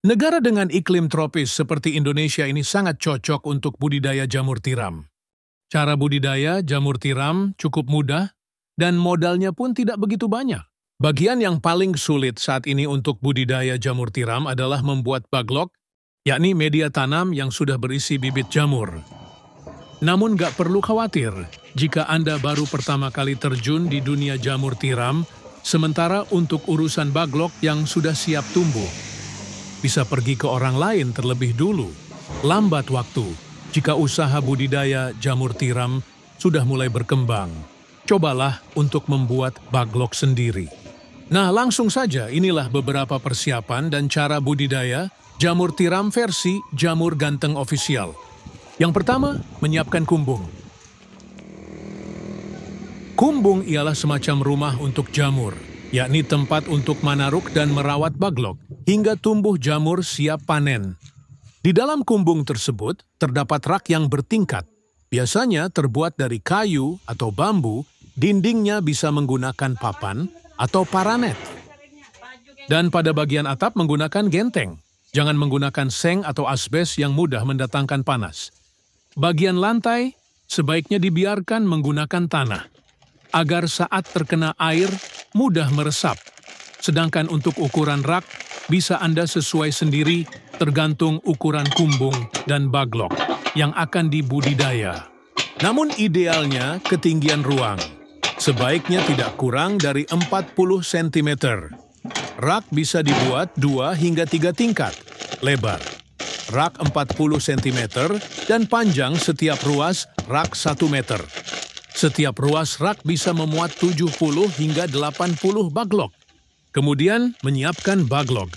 Negara dengan iklim tropis seperti Indonesia ini sangat cocok untuk budidaya jamur tiram. Cara budidaya jamur tiram cukup mudah dan modalnya pun tidak begitu banyak. Bagian yang paling sulit saat ini untuk budidaya jamur tiram adalah membuat baglok, yakni media tanam yang sudah berisi bibit jamur. Namun nggak perlu khawatir jika Anda baru pertama kali terjun di dunia jamur tiram, sementara untuk urusan baglok yang sudah siap tumbuh, bisa pergi ke orang lain terlebih dulu. Lambat waktu jika usaha budidaya jamur tiram sudah mulai berkembang. Cobalah untuk membuat baglok sendiri. Nah, langsung saja inilah beberapa persiapan dan cara budidaya jamur tiram versi Jamur Ganteng Official. Yang pertama, menyiapkan kumbung. Kumbung ialah semacam rumah untuk jamur, yakni tempat untuk manaruk dan merawat baglok hingga tumbuh jamur siap panen. Di dalam kumbung tersebut terdapat rak yang bertingkat, biasanya terbuat dari kayu atau bambu, dindingnya bisa menggunakan papan atau paranet. Dan pada bagian atap menggunakan genteng, jangan menggunakan seng atau asbes yang mudah mendatangkan panas. Bagian lantai sebaiknya dibiarkan menggunakan tanah, agar saat terkena air mudah meresap. Sedangkan untuk ukuran rak, bisa Anda sesuai sendiri tergantung ukuran kumbung dan baglok yang akan dibudidaya. Namun idealnya ketinggian ruang sebaiknya tidak kurang dari 40 cm. Rak bisa dibuat 2 hingga 3 tingkat lebar. Rak 40 cm dan panjang setiap ruas rak 1 meter. Setiap ruas rak bisa memuat 70 hingga 80 baglok. Kemudian menyiapkan baglok.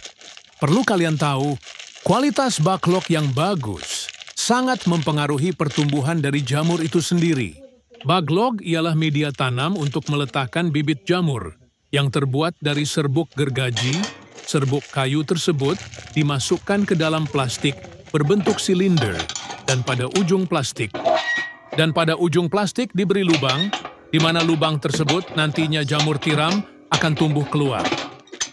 Perlu kalian tahu, kualitas baglok yang bagus sangat mempengaruhi pertumbuhan dari jamur itu sendiri. Baglok ialah media tanam untuk meletakkan bibit jamur yang terbuat dari serbuk gergaji. Serbuk kayu tersebut dimasukkan ke dalam plastik berbentuk silinder dan pada ujung plastik diberi lubang, di mana lubang tersebut nantinya jamur tiram akan tumbuh keluar.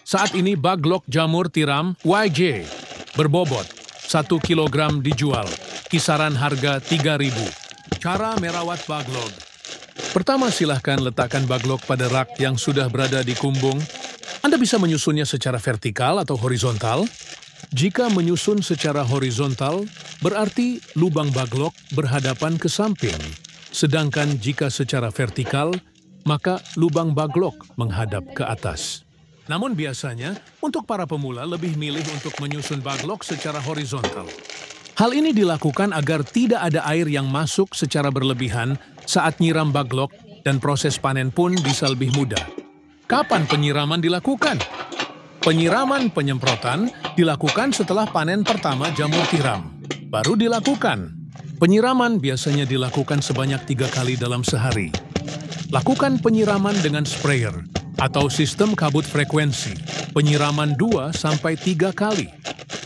Saat ini baglok jamur tiram YJ berbobot 1 kg dijual, kisaran harga 3.000. Cara merawat baglok. Pertama, silahkan letakkan baglok pada rak yang sudah berada di kumbung. Anda bisa menyusunnya secara vertikal atau horizontal. Jika menyusun secara horizontal, berarti lubang baglok berhadapan ke samping. Sedangkan jika secara vertikal, maka lubang baglok menghadap ke atas. Namun biasanya, untuk para pemula lebih milih untuk menyusun baglok secara horizontal. Hal ini dilakukan agar tidak ada air yang masuk secara berlebihan saat nyiram baglok dan proses panen pun bisa lebih mudah. Kapan penyiraman dilakukan? Penyiraman penyemprotan dilakukan setelah panen pertama jamur tiram. Baru dilakukan. Penyiraman biasanya dilakukan sebanyak 3 kali dalam sehari. Lakukan penyiraman dengan sprayer atau sistem kabut frekuensi. Penyiraman 2-3 kali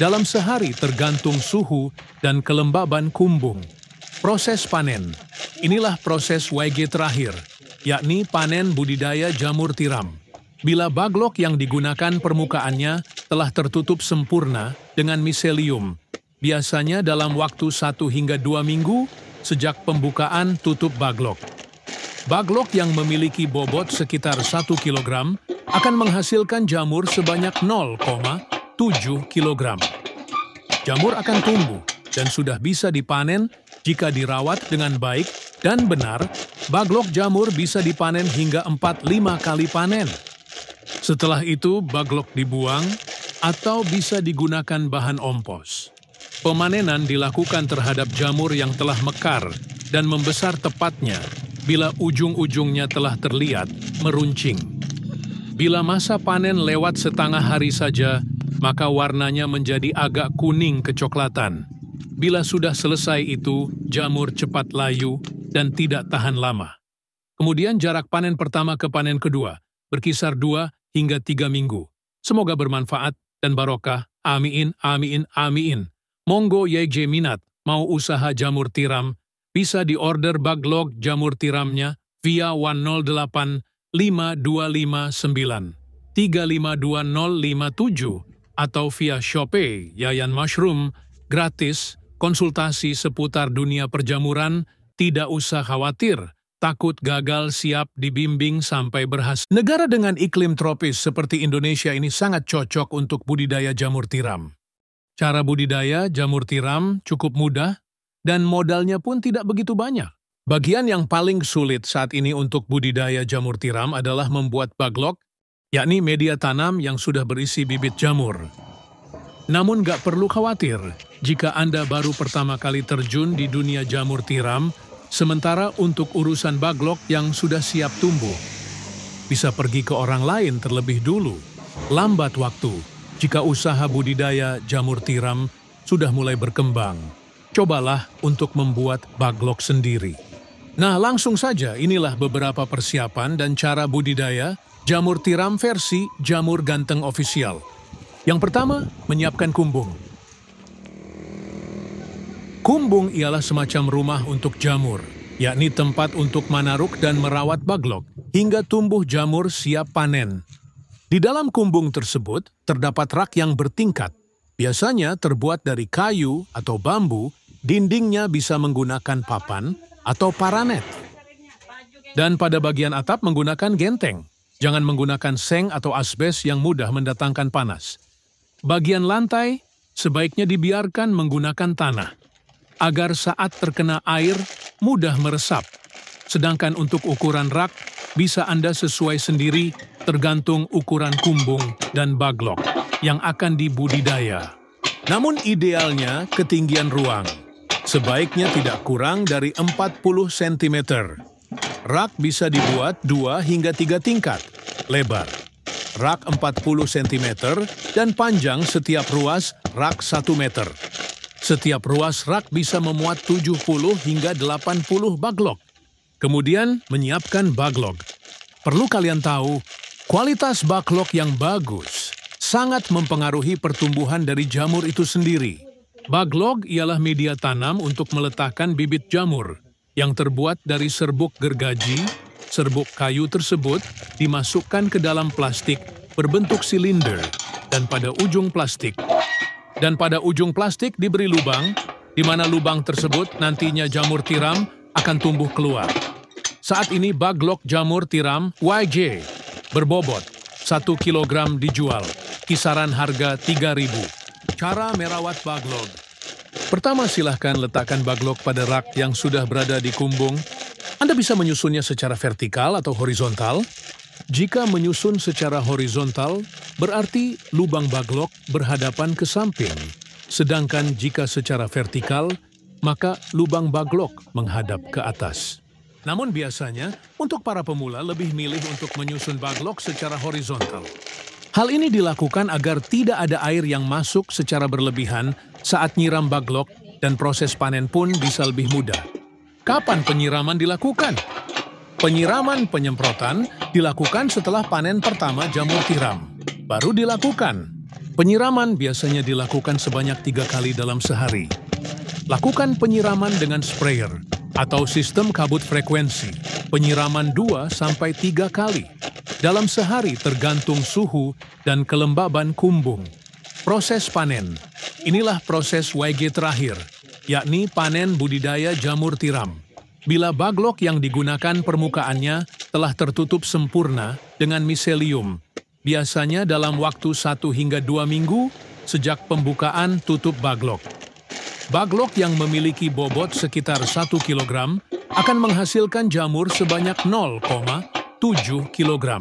dalam sehari tergantung suhu dan kelembaban kumbung. Proses panen. Inilah proses YG terakhir, yakni panen budidaya jamur tiram. Bila baglok yang digunakan permukaannya telah tertutup sempurna dengan miselium, biasanya dalam waktu 1 hingga 2 minggu sejak pembukaan tutup baglok. Baglok yang memiliki bobot sekitar 1 kg akan menghasilkan jamur sebanyak 0,7 kg. Jamur akan tumbuh dan sudah bisa dipanen jika dirawat dengan baik dan benar. Baglok jamur bisa dipanen hingga 4-5 kali panen. Setelah itu, baglok dibuang atau bisa digunakan bahan ompos. Pemanenan dilakukan terhadap jamur yang telah mekar dan membesar tepatnya bila ujung-ujungnya telah terlihat meruncing. Bila masa panen lewat setengah hari saja, maka warnanya menjadi agak kuning kecoklatan. Bila sudah selesai itu, jamur cepat layu dan tidak tahan lama. Kemudian jarak panen pertama ke panen kedua berkisar 2 hingga 3 minggu. Semoga bermanfaat dan barokah. Amin, amin, amin. Monggo YJ minat mau usaha jamur tiram, bisa diorder baglok jamur tiramnya via 108 5259 352057 atau via Shopee, Yayan Mushroom, gratis, konsultasi seputar dunia perjamuran, tidak usah khawatir, takut gagal siap dibimbing sampai berhasil. Negara dengan iklim tropis seperti Indonesia ini sangat cocok untuk budidaya jamur tiram. Cara budidaya jamur tiram cukup mudah dan modalnya pun tidak begitu banyak. Bagian yang paling sulit saat ini untuk budidaya jamur tiram adalah membuat baglok, yakni media tanam yang sudah berisi bibit jamur. Namun gak perlu khawatir jika Anda baru pertama kali terjun di dunia jamur tiram, sementara untuk urusan baglok yang sudah siap tumbuh, bisa pergi ke orang lain terlebih dulu. Lambat waktu jika usaha budidaya jamur tiram sudah mulai berkembang. Cobalah untuk membuat baglok sendiri. Nah, langsung saja inilah beberapa persiapan dan cara budidaya jamur tiram versi Jamur Ganteng Official. Yang pertama, menyiapkan kumbung. Kumbung ialah semacam rumah untuk jamur, yakni tempat untuk manaruk dan merawat baglok, hingga tumbuh jamur siap panen. Di dalam kumbung tersebut, terdapat rak yang bertingkat. Biasanya terbuat dari kayu atau bambu, dindingnya bisa menggunakan papan atau paranet. Dan pada bagian atap menggunakan genteng. Jangan menggunakan seng atau asbes yang mudah mendatangkan panas. Bagian lantai sebaiknya dibiarkan menggunakan tanah, agar saat terkena air mudah meresap. Sedangkan untuk ukuran rak, bisa Anda sesuai sendiri tergantung ukuran kumbung dan baglok yang akan dibudidaya. Namun idealnya ketinggian ruang sebaiknya tidak kurang dari 40 cm. Rak bisa dibuat 2 hingga 3 tingkat, lebar. Rak 40 cm dan panjang setiap ruas rak 1 meter. Setiap ruas rak bisa memuat 70 hingga 80 baglok. Kemudian menyiapkan baglok. Perlu kalian tahu, kualitas baglok yang bagus sangat mempengaruhi pertumbuhan dari jamur itu sendiri. Baglok ialah media tanam untuk meletakkan bibit jamur yang terbuat dari serbuk gergaji. Serbuk kayu tersebut dimasukkan ke dalam plastik berbentuk silinder dan pada ujung plastik diberi lubang, di mana lubang tersebut nantinya jamur tiram akan tumbuh keluar. Saat ini baglok jamur tiram YJ berbobot 1 kg dijual, kisaran harga 3.000. Cara merawat baglok. Pertama, silahkan letakkan baglok pada rak yang sudah berada di kumbung. Anda bisa menyusunnya secara vertikal atau horizontal. Jika menyusun secara horizontal, berarti lubang baglok berhadapan ke samping. Sedangkan jika secara vertikal, maka lubang baglok menghadap ke atas. Namun biasanya, untuk para pemula lebih milih untuk menyusun baglok secara horizontal. Hal ini dilakukan agar tidak ada air yang masuk secara berlebihan saat nyiram baglok dan proses panen pun bisa lebih mudah. Kapan penyiraman dilakukan? Penyiraman penyemprotan dilakukan setelah panen pertama jamur tiram. Baru dilakukan. Penyiraman biasanya dilakukan sebanyak 3 kali dalam sehari. Lakukan penyiraman dengan sprayer atau sistem kabut frekuensi. Penyiraman 2-3 kali dalam sehari tergantung suhu dan kelembaban kumbung. Proses panen. Inilah proses YG terakhir, yakni panen budidaya jamur tiram. Bila baglok yang digunakan permukaannya telah tertutup sempurna dengan miselium, biasanya dalam waktu 1 hingga 2 minggu sejak pembukaan tutup baglok. Baglok yang memiliki bobot sekitar 1 kg akan menghasilkan jamur sebanyak 0,7 kg.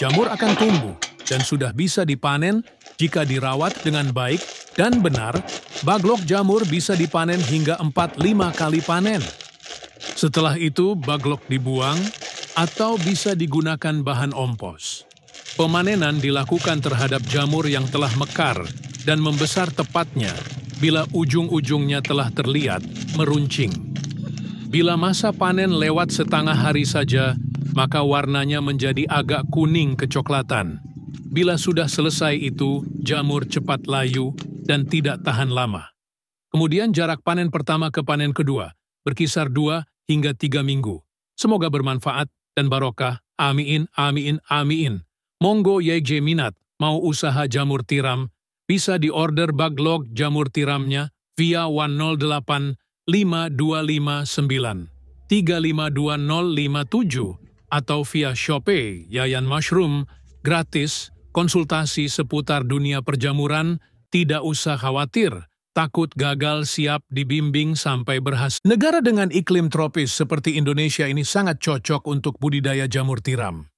Jamur akan tumbuh dan sudah bisa dipanen jika dirawat dengan baik dan benar. Baglok jamur bisa dipanen hingga 4-5 kali panen. Setelah itu baglok dibuang atau bisa digunakan bahan ompos. Pemanenan dilakukan terhadap jamur yang telah mekar dan membesar tepatnya bila ujung-ujungnya telah terlihat meruncing. Bila masa panen lewat setengah hari saja, maka warnanya menjadi agak kuning kecoklatan. Bila sudah selesai itu, jamur cepat layu dan tidak tahan lama. Kemudian jarak panen pertama ke panen kedua berkisar 2 hingga 3 minggu. Semoga bermanfaat dan barokah. Amin, amin, amin. Monggo YJ minat mau usaha jamur tiram, bisa diorder Baglok jamur tiramnya via 108 5259 352057 atau via Shopee Yayan Mushroom, gratis, konsultasi seputar dunia perjamuran, tidak usah khawatir, takut gagal siap dibimbing sampai berhasil. Negara dengan iklim tropis seperti Indonesia ini sangat cocok untuk budidaya jamur tiram.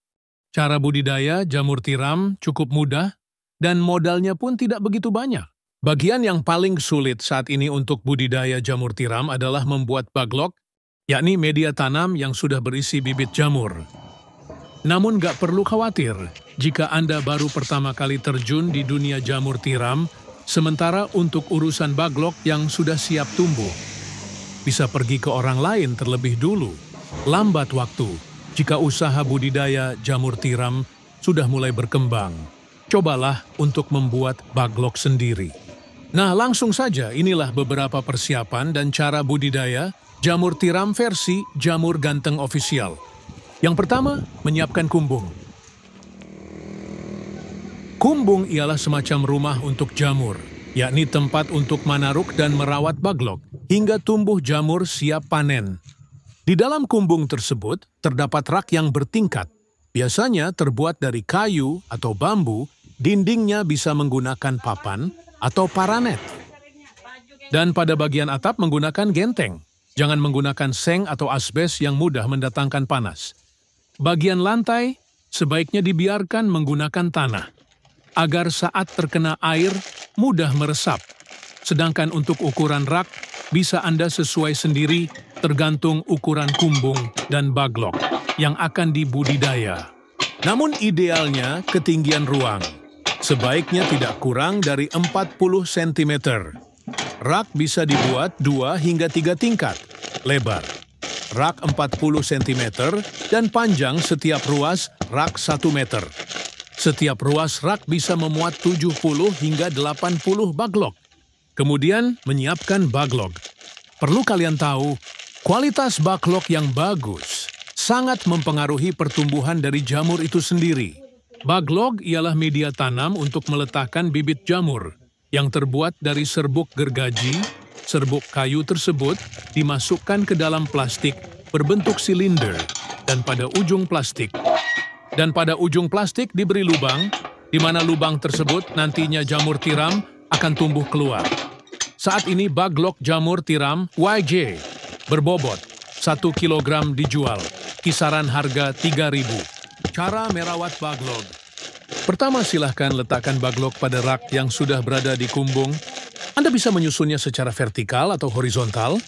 Cara budidaya jamur tiram cukup mudah dan modalnya pun tidak begitu banyak. Bagian yang paling sulit saat ini untuk budidaya jamur tiram adalah membuat baglok, yakni media tanam yang sudah berisi bibit jamur. Namun gak perlu khawatir jika Anda baru pertama kali terjun di dunia jamur tiram, sementara untuk urusan baglok yang sudah siap tumbuh, bisa pergi ke orang lain terlebih dulu. Lambat waktu jika usaha budidaya jamur tiram sudah mulai berkembang. Cobalah untuk membuat baglok sendiri. Nah, langsung saja inilah beberapa persiapan dan cara budidaya jamur tiram versi Jamur Ganteng Official. Yang pertama, menyiapkan kumbung. Kumbung ialah semacam rumah untuk jamur, yakni tempat untuk manaruk dan merawat baglok hingga tumbuh jamur siap panen. Di dalam kumbung tersebut terdapat rak yang bertingkat, biasanya terbuat dari kayu atau bambu, dindingnya bisa menggunakan papan atau paranet. Dan pada bagian atap menggunakan genteng, jangan menggunakan seng atau asbes yang mudah mendatangkan panas. Bagian lantai sebaiknya dibiarkan menggunakan tanah, agar saat terkena air mudah meresap. Sedangkan untuk ukuran rak, bisa Anda sesuai sendiri tergantung ukuran kumbung dan baglok yang akan dibudidaya. Namun idealnya ketinggian ruang sebaiknya tidak kurang dari 40 cm. Rak bisa dibuat 2 hingga 3 tingkat lebar. Rak 40 cm dan panjang setiap ruas rak 1 meter. Setiap ruas rak bisa memuat 70 hingga 80 baglok. Kemudian menyiapkan baglok. Perlu kalian tahu, kualitas baglok yang bagus sangat mempengaruhi pertumbuhan dari jamur itu sendiri. Baglok ialah media tanam untuk meletakkan bibit jamur yang terbuat dari serbuk gergaji. Serbuk kayu tersebut dimasukkan ke dalam plastik berbentuk silinder dan pada ujung plastik diberi lubang, di mana lubang tersebut nantinya jamur tiram akan tumbuh keluar. Saat ini baglok jamur tiram YJ berbobot 1 kg dijual, kisaran harga 3.000. Cara merawat baglok. Pertama, silahkan letakkan baglok pada rak yang sudah berada di kumbung. Anda bisa menyusunnya secara vertikal atau horizontal.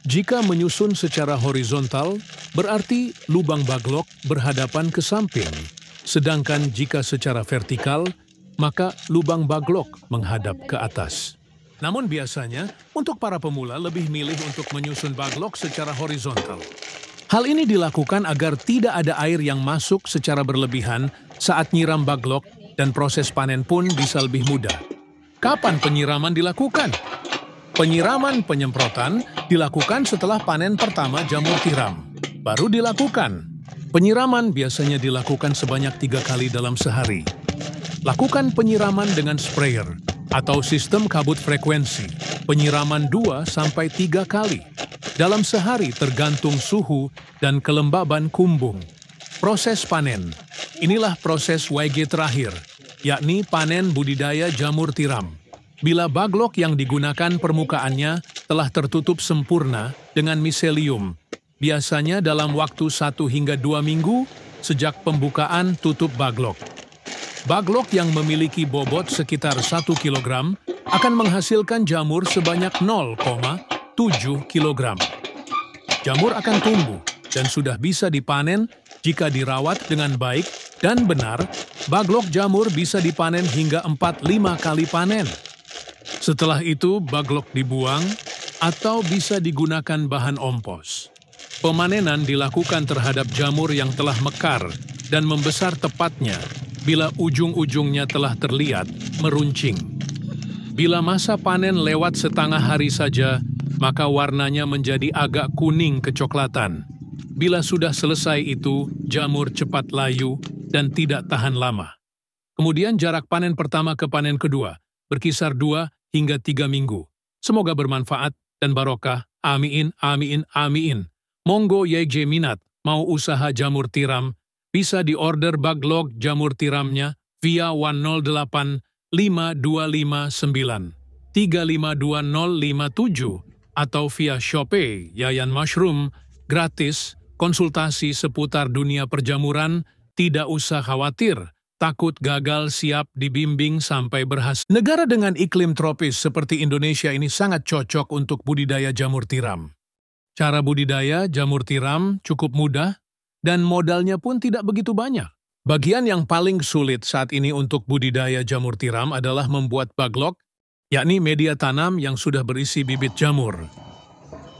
Jika menyusun secara horizontal, berarti lubang baglok berhadapan ke samping. Sedangkan jika secara vertikal, maka lubang baglok menghadap ke atas. Namun biasanya, untuk para pemula lebih milih untuk menyusun baglok secara horizontal. Hal ini dilakukan agar tidak ada air yang masuk secara berlebihan saat nyiram baglok dan proses panen pun bisa lebih mudah. Kapan penyiraman dilakukan? Penyiraman penyemprotan dilakukan setelah panen pertama jamur tiram. Baru dilakukan. Penyiraman biasanya dilakukan sebanyak 3 kali dalam sehari. Lakukan penyiraman dengan sprayer atau sistem kabut frekuensi, penyiraman 2-3 kali dalam sehari tergantung suhu dan kelembaban kumbung. Proses panen. Inilah proses YG terakhir, yakni panen budidaya jamur tiram. Bila baglok yang digunakan permukaannya telah tertutup sempurna dengan miselium, biasanya dalam waktu 1 hingga 2 minggu sejak pembukaan tutup baglok. Baglok yang memiliki bobot sekitar 1 kg akan menghasilkan jamur sebanyak 0,7 kg. Jamur akan tumbuh dan sudah bisa dipanen jika dirawat dengan baik dan benar. Baglok jamur bisa dipanen hingga 4-5 kali panen. Setelah itu baglok dibuang atau bisa digunakan bahan ompos. Pemanenan dilakukan terhadap jamur yang telah mekar dan membesar tepatnya bila ujung-ujungnya telah terlihat meruncing. Bila masa panen lewat setengah hari saja, maka warnanya menjadi agak kuning kecoklatan. Bila sudah selesai itu, jamur cepat layu dan tidak tahan lama. Kemudian jarak panen pertama ke panen kedua berkisar 2 hingga 3 minggu. Semoga bermanfaat dan barokah. Amin, amin, amin. Monggo YJ minat mau usaha jamur tiram, bisa diorder Baglok jamur tiramnya via 108 5259 352057 atau via Shopee Yayan Mushroom, gratis, konsultasi seputar dunia perjamuran, tidak usah khawatir, takut gagal siap dibimbing sampai berhasil. Negara dengan iklim tropis seperti Indonesia ini sangat cocok untuk budidaya jamur tiram. Cara budidaya jamur tiram cukup mudah dan modalnya pun tidak begitu banyak. Bagian yang paling sulit saat ini untuk budidaya jamur tiram adalah membuat baglok, yakni media tanam yang sudah berisi bibit jamur.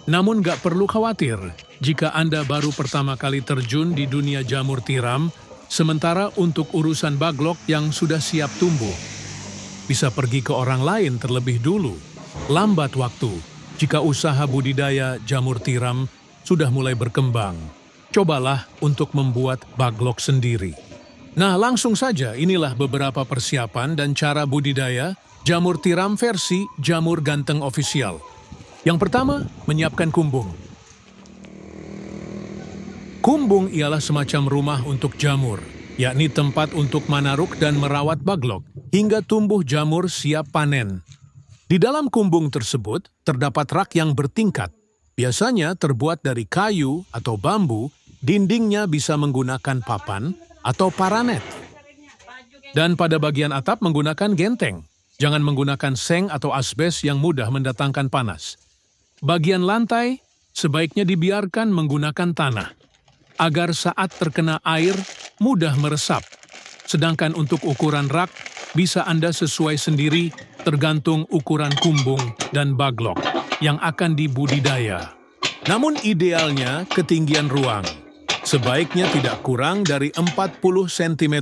Namun gak perlu khawatir jika Anda baru pertama kali terjun di dunia jamur tiram, sementara untuk urusan baglok yang sudah siap tumbuh, bisa pergi ke orang lain terlebih dulu. Lambat waktu jika usaha budidaya jamur tiram sudah mulai berkembang. Cobalah untuk membuat baglok sendiri. Nah, langsung saja inilah beberapa persiapan dan cara budidaya jamur tiram versi Jamur Ganteng Official. Yang pertama, menyiapkan kumbung. Kumbung ialah semacam rumah untuk jamur, yakni tempat untuk manaruk dan merawat baglok hingga tumbuh jamur siap panen. Di dalam kumbung tersebut terdapat rak yang bertingkat, biasanya terbuat dari kayu atau bambu, dindingnya bisa menggunakan papan atau paranet. Dan pada bagian atap menggunakan genteng, jangan menggunakan seng atau asbes yang mudah mendatangkan panas. Bagian lantai sebaiknya dibiarkan menggunakan tanah, agar saat terkena air mudah meresap. Sedangkan untuk ukuran rak, bisa Anda sesuai sendiri tergantung ukuran kumbung dan baglok yang akan dibudidaya. Namun idealnya ketinggian ruang sebaiknya tidak kurang dari 40 cm.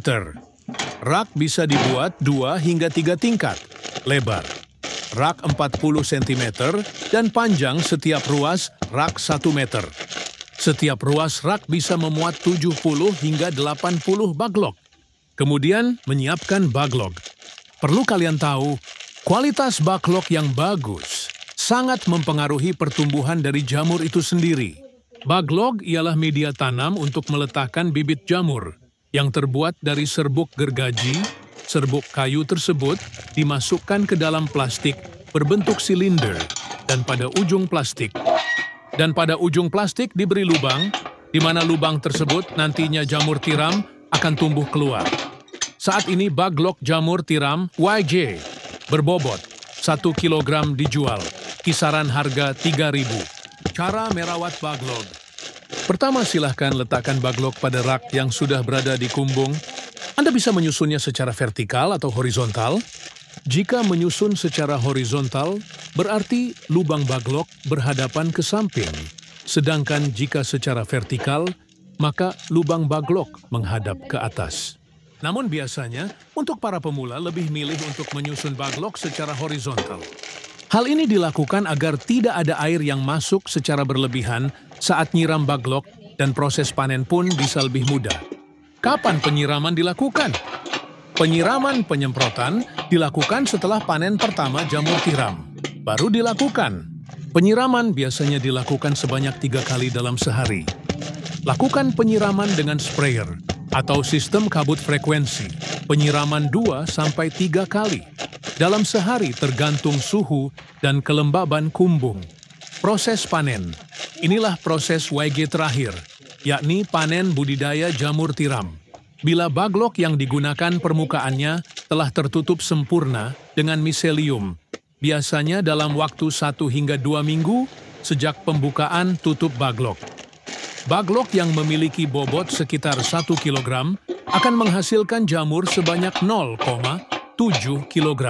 Rak bisa dibuat 2 hingga 3 tingkat, lebar rak 40 cm dan panjang setiap ruas rak 1 meter. Setiap ruas rak bisa memuat 70 hingga 80 baglok. Kemudian menyiapkan baglok. Perlu kalian tahu, kualitas baglok yang bagus sangat mempengaruhi pertumbuhan dari jamur itu sendiri. Baglok ialah media tanam untuk meletakkan bibit jamur yang terbuat dari serbuk gergaji. Serbuk kayu tersebut dimasukkan ke dalam plastik berbentuk silinder dan pada ujung plastik diberi lubang, di mana lubang tersebut nantinya jamur tiram akan tumbuh keluar. Saat ini baglok jamur tiram YJ berbobot 1 kg dijual, kisaran harga 3.000. Cara merawat baglok. Pertama, silahkan letakkan baglok pada rak yang sudah berada di kumbung. Anda bisa menyusunnya secara vertikal atau horizontal. Jika menyusun secara horizontal, berarti lubang baglok berhadapan ke samping. Sedangkan jika secara vertikal, maka lubang baglok menghadap ke atas. Namun biasanya, untuk para pemula lebih milih untuk menyusun baglok secara horizontal. Hal ini dilakukan agar tidak ada air yang masuk secara berlebihan saat nyiram baglok dan proses panen pun bisa lebih mudah. Kapan penyiraman dilakukan? Penyiraman penyemprotan dilakukan setelah panen pertama jamur tiram. Baru dilakukan. Penyiraman biasanya dilakukan sebanyak 3 kali dalam sehari. Lakukan penyiraman dengan sprayer atau sistem kabut frekuensi. Penyiraman 2-3 kali dalam sehari tergantung suhu dan kelembaban kumbung. Proses panen. Inilah proses YG terakhir, yakni panen budidaya jamur tiram. Bila baglok yang digunakan permukaannya telah tertutup sempurna dengan miselium, biasanya dalam waktu 1 hingga 2 minggu sejak pembukaan tutup baglok. Baglok yang memiliki bobot sekitar 1 kg akan menghasilkan jamur sebanyak 0,7 kg.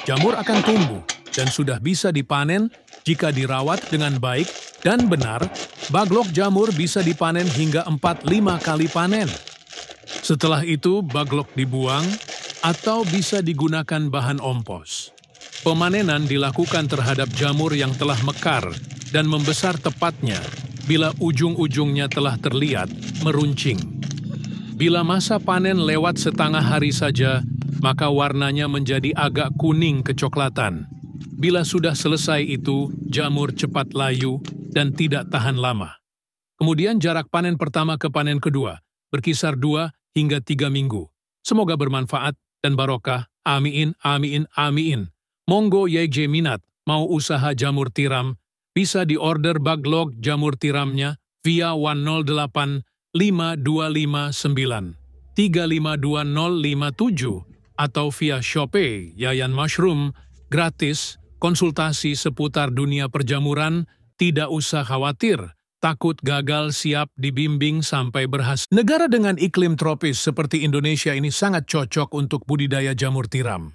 Jamur akan tumbuh dan sudah bisa dipanen jika dirawat dengan baik dan benar. Baglok jamur bisa dipanen hingga 4-5 kali panen. Setelah itu, baglok dibuang atau bisa digunakan bahan ompos. Pemanenan dilakukan terhadap jamur yang telah mekar dan membesar tepatnya bila ujung-ujungnya telah terlihat meruncing. Bila masa panen lewat setengah hari saja, maka warnanya menjadi agak kuning kecoklatan. Bila sudah selesai itu, jamur cepat layu dan tidak tahan lama. Kemudian jarak panen pertama ke panen kedua, berkisar 2 hingga 3 minggu. Semoga bermanfaat dan barokah. Amin, amin, amin. Monggo YJ minat, mau usaha jamur tiram, bisa diorder baglog jamur tiramnya via 108 5259 352057 atau via Shopee Yayan Mushroom, gratis, konsultasi seputar dunia perjamuran, tidak usah khawatir, takut gagal siap dibimbing sampai berhasil. Negara dengan iklim tropis seperti Indonesia ini sangat cocok untuk budidaya jamur tiram.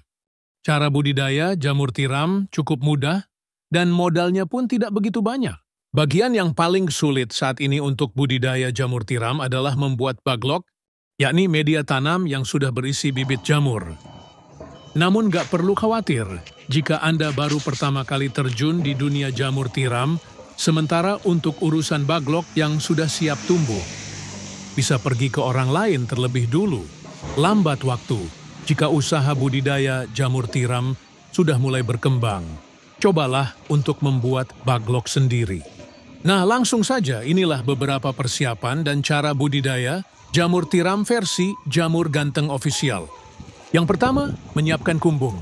Cara budidaya jamur tiram cukup mudah dan modalnya pun tidak begitu banyak. Bagian yang paling sulit saat ini untuk budidaya jamur tiram adalah membuat baglok, yakni media tanam yang sudah berisi bibit jamur. Namun gak perlu khawatir jika Anda baru pertama kali terjun di dunia jamur tiram, sementara untuk urusan baglok yang sudah siap tumbuh, bisa pergi ke orang lain terlebih dulu. Lambat waktu jika usaha budidaya jamur tiram sudah mulai berkembang. Cobalah untuk membuat baglok sendiri. Nah, langsung saja inilah beberapa persiapan dan cara budidaya jamur tiram versi Jamur Ganteng Official. Yang pertama, menyiapkan kumbung.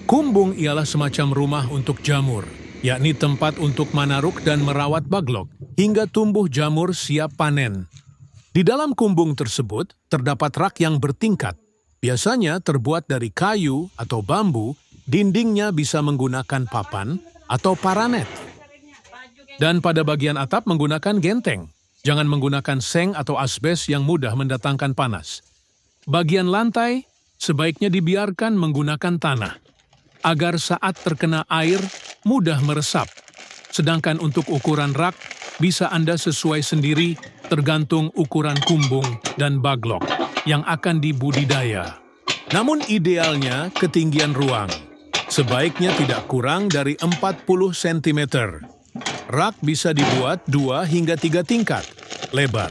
Kumbung ialah semacam rumah untuk jamur, yakni tempat untuk manaruk dan merawat baglok, hingga tumbuh jamur siap panen. Di dalam kumbung tersebut, terdapat rak yang bertingkat. Biasanya terbuat dari kayu atau bambu, dindingnya bisa menggunakan papan atau paranet. Dan pada bagian atap menggunakan genteng. Jangan menggunakan seng atau asbes yang mudah mendatangkan panas. Bagian lantai sebaiknya dibiarkan menggunakan tanah, agar saat terkena air mudah meresap. Sedangkan untuk ukuran rak, bisa Anda sesuai sendiri tergantung ukuran kumbung dan baglok yang akan dibudidaya. Namun idealnya ketinggian ruang sebaiknya tidak kurang dari 40 cm. Rak bisa dibuat 2 hingga 3 tingkat, lebar.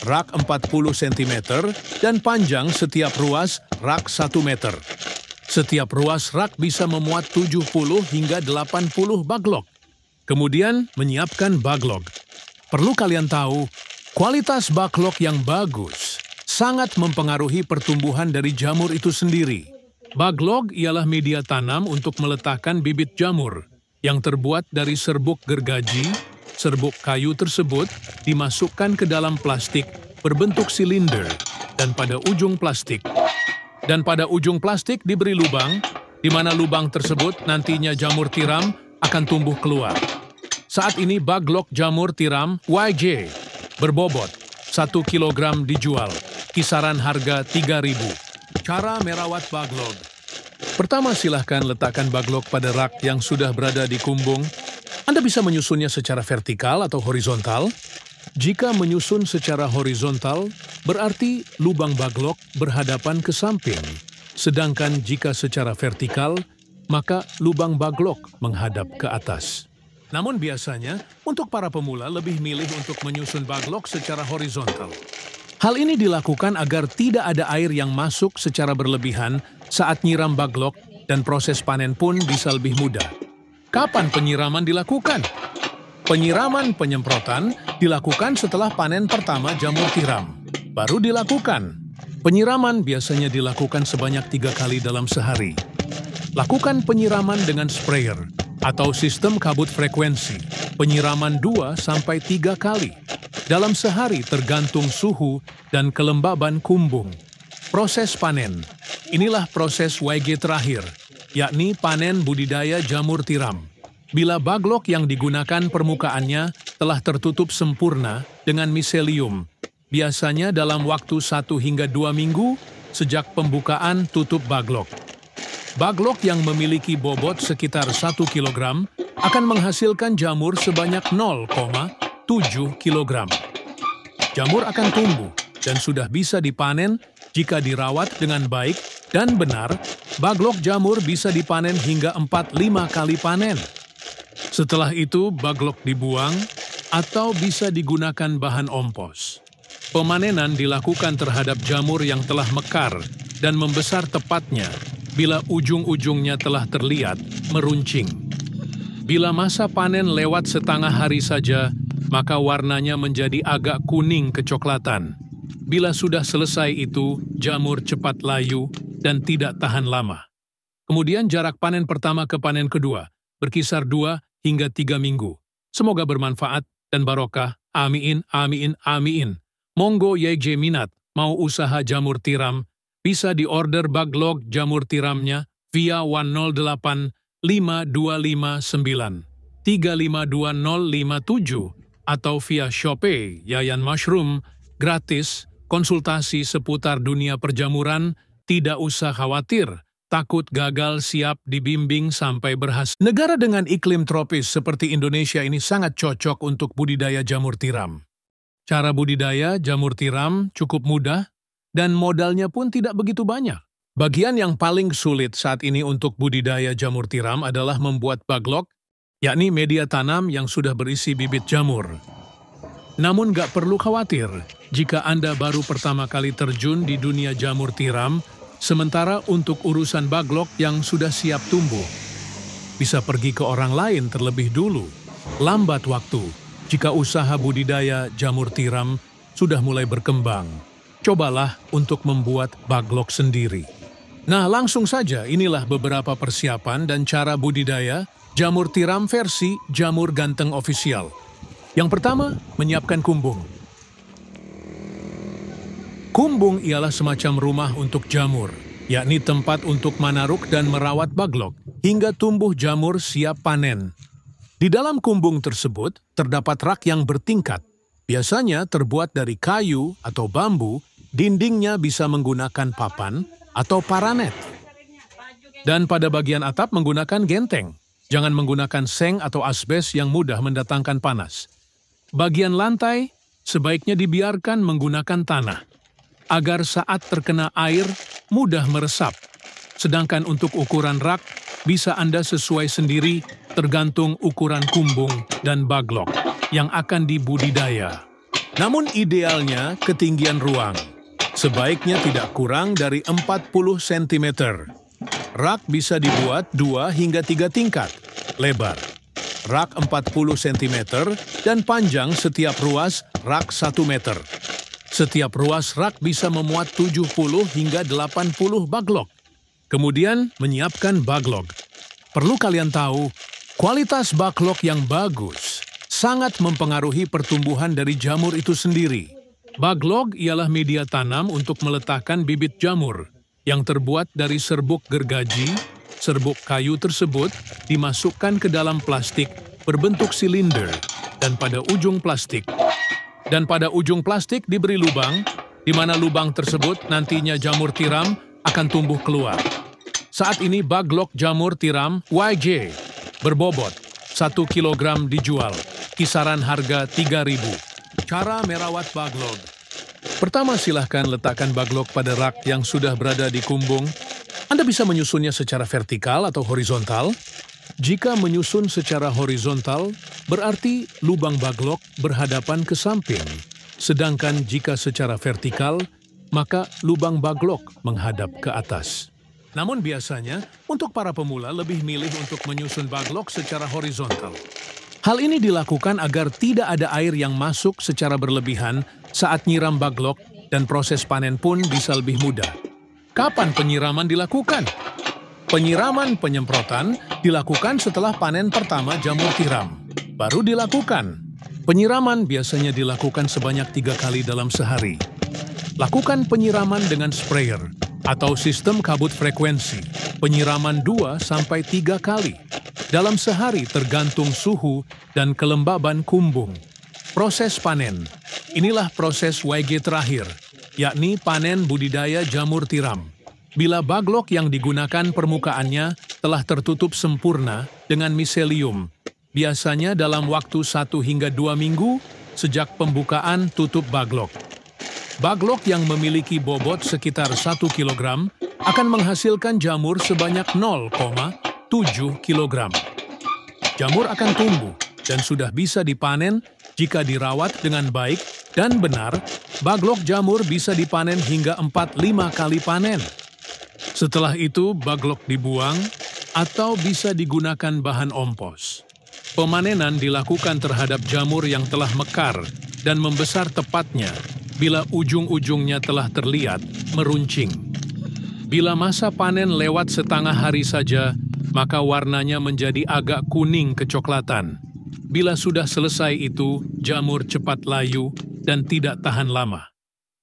Rak 40 cm dan panjang setiap ruas rak 1 meter. Setiap ruas rak bisa memuat 70 hingga 80 baglok. Kemudian menyiapkan baglok. Perlu kalian tahu, kualitas baglok yang bagus sangat mempengaruhi pertumbuhan dari jamur itu sendiri. Baglok ialah media tanam untuk meletakkan bibit jamur yang terbuat dari serbuk gergaji. Serbuk kayu tersebut dimasukkan ke dalam plastik berbentuk silinder dan pada ujung plastik diberi lubang, di mana lubang tersebut nantinya jamur tiram akan tumbuh keluar. Saat ini baglok jamur tiram YJ berbobot 1 kg dijual, kisaran harga 3.000. Cara merawat baglok. Pertama, silahkan letakkan baglok pada rak yang sudah berada di kumbung. Anda bisa menyusunnya secara vertikal atau horizontal. Jika menyusun secara horizontal, berarti lubang baglok berhadapan ke samping. Sedangkan jika secara vertikal, maka lubang baglok menghadap ke atas. Namun biasanya, untuk para pemula lebih milih untuk menyusun baglok secara horizontal. Hal ini dilakukan agar tidak ada air yang masuk secara berlebihan saat nyiram baglok dan proses panen pun bisa lebih mudah. Kapan penyiraman dilakukan? Penyiraman penyemprotan dilakukan setelah panen pertama jamur tiram. Baru dilakukan. Penyiraman biasanya dilakukan sebanyak 3 kali dalam sehari. Lakukan penyiraman dengan sprayer atau sistem kabut frekuensi. Penyiraman 2-3 kali dalam sehari tergantung suhu dan kelembaban kumbung. Proses panen. Inilah proses YG terakhir, yakni panen budidaya jamur tiram. Bila baglok yang digunakan permukaannya telah tertutup sempurna dengan miselium, biasanya dalam waktu 1 hingga 2 minggu sejak pembukaan tutup baglok. Baglok yang memiliki bobot sekitar 1 kg akan menghasilkan jamur sebanyak 0,7 kg. Jamur akan tumbuh dan sudah bisa dipanen jika dirawat dengan baik dan benar. Baglok jamur bisa dipanen hingga 4-5 kali panen. Setelah itu baglok dibuang atau bisa digunakan bahan ompos. Pemanenan dilakukan terhadap jamur yang telah mekar dan membesar tepatnya bila ujung-ujungnya telah terlihat meruncing. Bila masa panen lewat setengah hari saja, maka warnanya menjadi agak kuning kecoklatan. Bila sudah selesai itu, jamur cepat layu dan tidak tahan lama. Kemudian jarak panen pertama ke panen kedua berkisar 2 hingga 3 minggu. Semoga bermanfaat dan barokah. Amin, amin, amin. Monggo YJ minat mau usaha jamur tiram, bisa diorder baglog jamur tiramnya via 108 5259 352057 atau via Shopee Yayan Mushroom, gratis, konsultasi seputar dunia perjamuran, tidak usah khawatir, takut gagal siap dibimbing sampai berhasil. Negara dengan iklim tropis seperti Indonesia ini sangat cocok untuk budidaya jamur tiram. Cara budidaya jamur tiram cukup mudah dan modalnya pun tidak begitu banyak. Bagian yang paling sulit saat ini untuk budidaya jamur tiram adalah membuat baglok, yakni media tanam yang sudah berisi bibit jamur. Namun gak perlu khawatir jika Anda baru pertama kali terjun di dunia jamur tiram, sementara untuk urusan baglok yang sudah siap tumbuh, bisa pergi ke orang lain terlebih dulu. Lambat waktu jika usaha budidaya jamur tiram sudah mulai berkembang. Cobalah untuk membuat baglok sendiri. Nah, langsung saja inilah beberapa persiapan dan cara budidaya jamur tiram versi Jamur Ganteng Official. Yang pertama, menyiapkan kumbung. Kumbung ialah semacam rumah untuk jamur, yakni tempat untuk manaruk dan merawat baglok hingga tumbuh jamur siap panen. Di dalam kumbung tersebut terdapat rak yang bertingkat, biasanya terbuat dari kayu atau bambu, dindingnya bisa menggunakan papan atau paranet. Dan pada bagian atap menggunakan genteng, jangan menggunakan seng atau asbes yang mudah mendatangkan panas. Bagian lantai sebaiknya dibiarkan menggunakan tanah, agar saat terkena air mudah meresap. Sedangkan untuk ukuran rak, bisa Anda sesuai sendiri tergantung ukuran kumbung dan baglok yang akan dibudidaya. Namun idealnya ketinggian ruang sebaiknya tidak kurang dari 40 cm. Rak bisa dibuat 2 hingga 3 tingkat lebar. Rak 40 cm dan panjang setiap ruas rak 1 meter. Setiap ruas rak bisa memuat 70 hingga 80 baglok. Kemudian menyiapkan baglok. Perlu kalian tahu, kualitas baglok yang bagus sangat mempengaruhi pertumbuhan dari jamur itu sendiri. Baglok ialah media tanam untuk meletakkan bibit jamur yang terbuat dari serbuk gergaji. Serbuk kayu tersebut dimasukkan ke dalam plastik berbentuk silinder dan pada ujung plastik diberi lubang, di mana lubang tersebut nantinya jamur tiram akan tumbuh keluar. Saat ini baglok jamur tiram YJ berbobot 1 kg dijual, kisaran harga 3.000. Cara merawat baglok. Pertama, silahkan letakkan baglok pada rak yang sudah berada di kumbung. Anda bisa menyusunnya secara vertikal atau horizontal. Jika menyusun secara horizontal, berarti lubang baglok berhadapan ke samping. Sedangkan jika secara vertikal, maka lubang baglok menghadap ke atas. Namun biasanya, untuk para pemula lebih milih untuk menyusun baglok secara horizontal. Hal ini dilakukan agar tidak ada air yang masuk secara berlebihan saat nyiram baglok dan proses panen pun bisa lebih mudah. Kapan penyiraman dilakukan? Penyiraman penyemprotan dilakukan setelah panen pertama jamur tiram. Baru dilakukan. Penyiraman biasanya dilakukan sebanyak 3 kali dalam sehari. Lakukan penyiraman dengan sprayer atau sistem kabut frekuensi, penyiraman 2-3 kali dalam sehari tergantung suhu dan kelembaban kumbung. Proses panen. Inilah proses YG terakhir, yakni panen budidaya jamur tiram. Bila baglok yang digunakan permukaannya telah tertutup sempurna dengan miselium, biasanya dalam waktu 1 hingga 2 minggu sejak pembukaan tutup baglok. Baglok yang memiliki bobot sekitar 1 kg akan menghasilkan jamur sebanyak 0,7 kg. Jamur akan tumbuh dan sudah bisa dipanen jika dirawat dengan baik dan benar Baglok jamur bisa dipanen hingga 4-5 kali panen. Setelah itu, baglok dibuang atau bisa digunakan bahan ompos. Pemanenan dilakukan terhadap jamur yang telah mekar dan membesar tepatnya bila ujung-ujungnya telah terlihat meruncing. Bila masa panen lewat setengah hari saja, maka warnanya menjadi agak kuning kecoklatan. Bila sudah selesai itu, jamur cepat layu dan tidak tahan lama.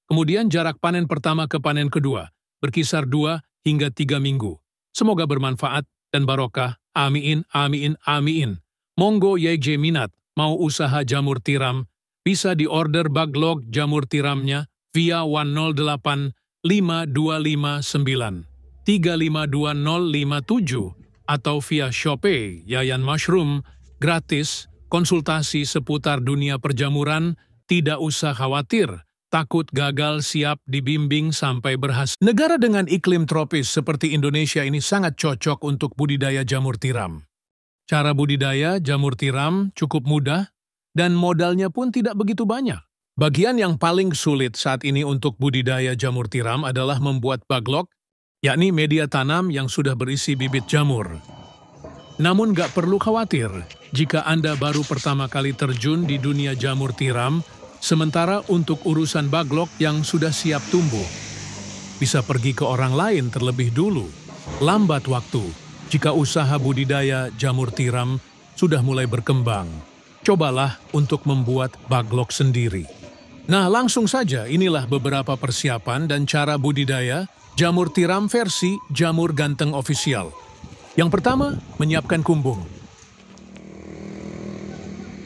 Kemudian jarak panen pertama ke panen kedua berkisar 2 hingga 3 minggu. Semoga bermanfaat dan barokah. Amin, amin, amin. Monggo YJ minat mau usaha jamur tiram, bisa diorder baglok jamur tiramnya via 108 5259 352057 atau via Shopee Yayan Mushroom, gratis, konsultasi seputar dunia perjamuran, tidak usah khawatir, takut gagal siap dibimbing sampai berhasil. Negara dengan iklim tropis seperti Indonesia ini sangat cocok untuk budidaya jamur tiram. Cara budidaya jamur tiram cukup mudah dan modalnya pun tidak begitu banyak. Bagian yang paling sulit saat ini untuk budidaya jamur tiram adalah membuat baglok, yakni media tanam yang sudah berisi bibit jamur. Namun gak perlu khawatir jika Anda baru pertama kali terjun di dunia jamur tiram, sementara untuk urusan baglok yang sudah siap tumbuh, bisa pergi ke orang lain terlebih dulu. Lambat waktu jika usaha budidaya jamur tiram sudah mulai berkembang. Cobalah untuk membuat baglok sendiri. Nah, langsung saja inilah beberapa persiapan dan cara budidaya jamur tiram versi Jamur Ganteng Official. Yang pertama, menyiapkan kumbung.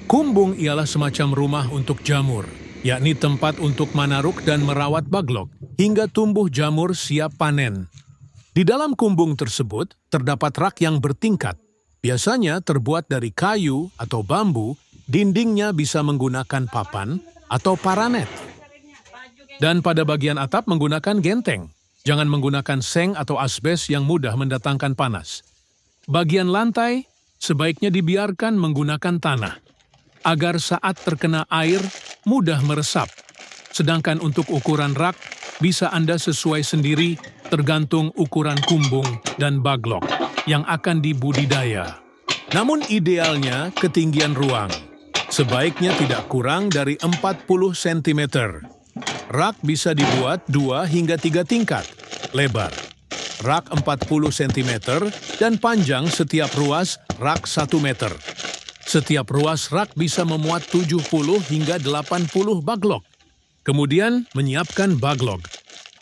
Kumbung ialah semacam rumah untuk jamur, yakni tempat untuk manaruk dan merawat baglok hingga tumbuh jamur siap panen. Di dalam kumbung tersebut terdapat rak yang bertingkat, biasanya terbuat dari kayu atau bambu, dindingnya bisa menggunakan papan atau paranet. Dan pada bagian atap menggunakan genteng, jangan menggunakan seng atau asbes yang mudah mendatangkan panas. Bagian lantai sebaiknya dibiarkan menggunakan tanah, agar saat terkena air mudah meresap. Sedangkan untuk ukuran rak, bisa Anda sesuai sendiri tergantung ukuran kumbung dan baglok yang akan dibudidaya. Namun idealnya ketinggian ruang, sebaiknya tidak kurang dari 40 cm. Rak bisa dibuat 2 hingga 3 tingkat, lebar. Rak 40 cm dan panjang setiap ruas rak 1 meter. Setiap ruas rak bisa memuat 70 hingga 80 baglok. Kemudian menyiapkan baglok.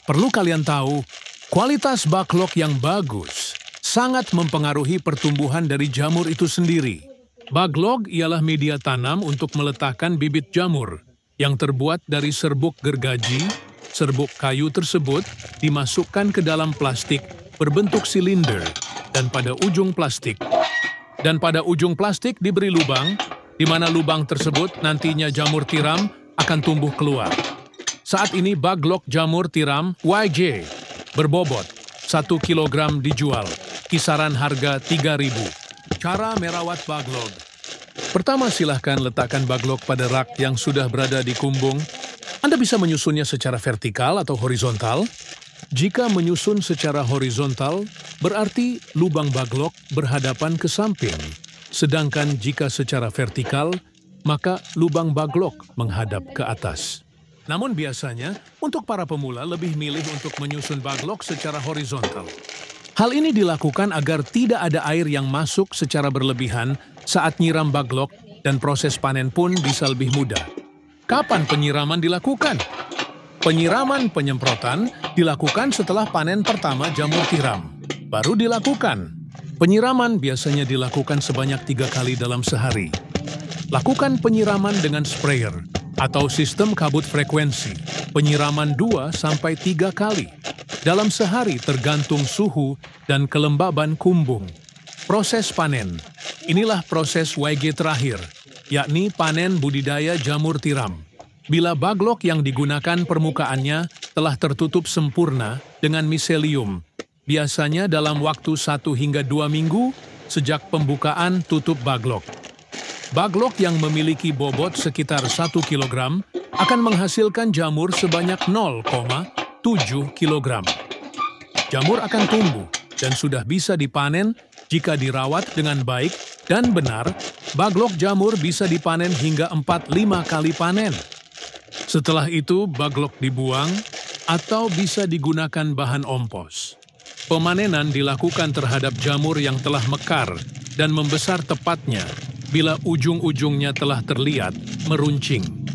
Perlu kalian tahu, kualitas baglok yang bagus sangat mempengaruhi pertumbuhan dari jamur itu sendiri. Baglok ialah media tanam untuk meletakkan bibit jamur yang terbuat dari serbuk gergaji. Serbuk kayu tersebut dimasukkan ke dalam plastik berbentuk silinder dan pada ujung plastik diberi lubang, di mana lubang tersebut nantinya jamur tiram akan tumbuh keluar. Saat ini baglok jamur tiram YJ berbobot 1 kg dijual, kisaran harga 3.000. Cara merawat baglok. Pertama, silahkan letakkan baglok pada rak yang sudah berada di kumbung. Anda bisa menyusunnya secara vertikal atau horizontal. Jika menyusun secara horizontal, berarti lubang baglok berhadapan ke samping. Sedangkan jika secara vertikal, maka lubang baglok menghadap ke atas. Namun biasanya, untuk para pemula lebih milih untuk menyusun baglok secara horizontal. Hal ini dilakukan agar tidak ada air yang masuk secara berlebihan saat nyiram baglok dan proses panen pun bisa lebih mudah. Kapan penyiraman dilakukan? Penyiraman penyemprotan dilakukan setelah panen pertama jamur tiram. Baru dilakukan. Penyiraman biasanya dilakukan sebanyak 3 kali dalam sehari. Lakukan penyiraman dengan sprayer atau sistem kabut frekuensi. Penyiraman 2-3 kali dalam sehari tergantung suhu dan kelembaban kumbung. Proses panen. Inilah proses YG terakhir, yakni panen budidaya jamur tiram. Bila baglok yang digunakan permukaannya telah tertutup sempurna dengan miselium, biasanya dalam waktu 1 hingga 2 minggu sejak pembukaan tutup baglok. Baglok yang memiliki bobot sekitar 1 kg akan menghasilkan jamur sebanyak 0,7 kg. Jamur akan tumbuh dan sudah bisa dipanen jika dirawat dengan baik dan benar. Baglok jamur bisa dipanen hingga 4-5 kali panen. Setelah itu, baglok dibuang atau bisa digunakan bahan ompos. Pemanenan dilakukan terhadap jamur yang telah mekar dan membesar tepatnya bila ujung-ujungnya telah terlihat meruncing.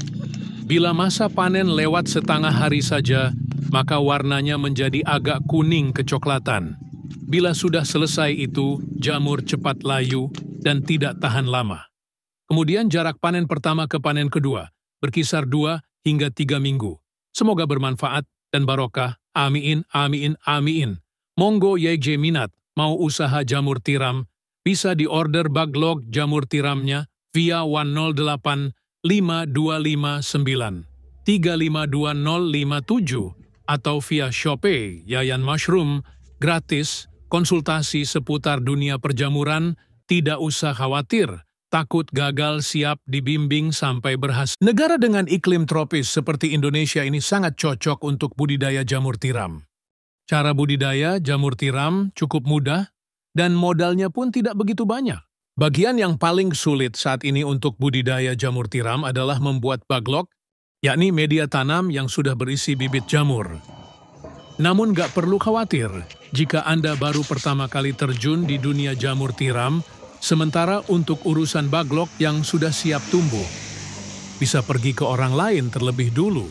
Bila masa panen lewat setengah hari saja, maka warnanya menjadi agak kuning kecoklatan. Bila sudah selesai itu, jamur cepat layu dan tidak tahan lama. Kemudian jarak panen pertama ke panen kedua berkisar 2 hingga 3 minggu. Semoga bermanfaat dan barokah. Amin, amin, amin. Monggo YJ minat mau usaha jamur tiram, bisa diorder baglok jamur tiramnya via 108 5259 352057 atau via Shopee Yayan Mushroom, gratis, konsultasi seputar dunia perjamuran, tidak usah khawatir, takut gagal, siap dibimbing sampai berhasil. Negara dengan iklim tropis seperti Indonesia ini sangat cocok untuk budidaya jamur tiram. Cara budidaya jamur tiram cukup mudah dan modalnya pun tidak begitu banyak. Bagian yang paling sulit saat ini untuk budidaya jamur tiram adalah membuat baglok, yakni media tanam yang sudah berisi bibit jamur. Namun gak perlu khawatir jika Anda baru pertama kali terjun di dunia jamur tiram, sementara untuk urusan baglok yang sudah siap tumbuh, bisa pergi ke orang lain terlebih dulu.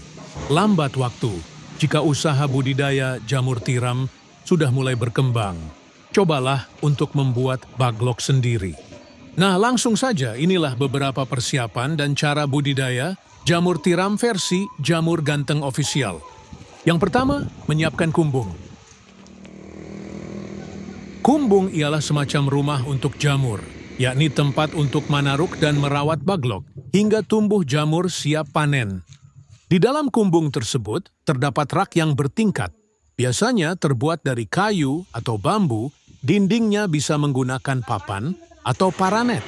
Lambat waktu jika usaha budidaya jamur tiram sudah mulai berkembang. Cobalah untuk membuat baglok sendiri. Nah, langsung saja inilah beberapa persiapan dan cara budidaya jamur tiram versi Jamur Ganteng Official. Yang pertama, menyiapkan kumbung. Kumbung ialah semacam rumah untuk jamur, yakni tempat untuk manaruk dan merawat baglok hingga tumbuh jamur siap panen. Di dalam kumbung tersebut terdapat rak yang bertingkat, biasanya terbuat dari kayu atau bambu. Dindingnya bisa menggunakan papan atau paranet.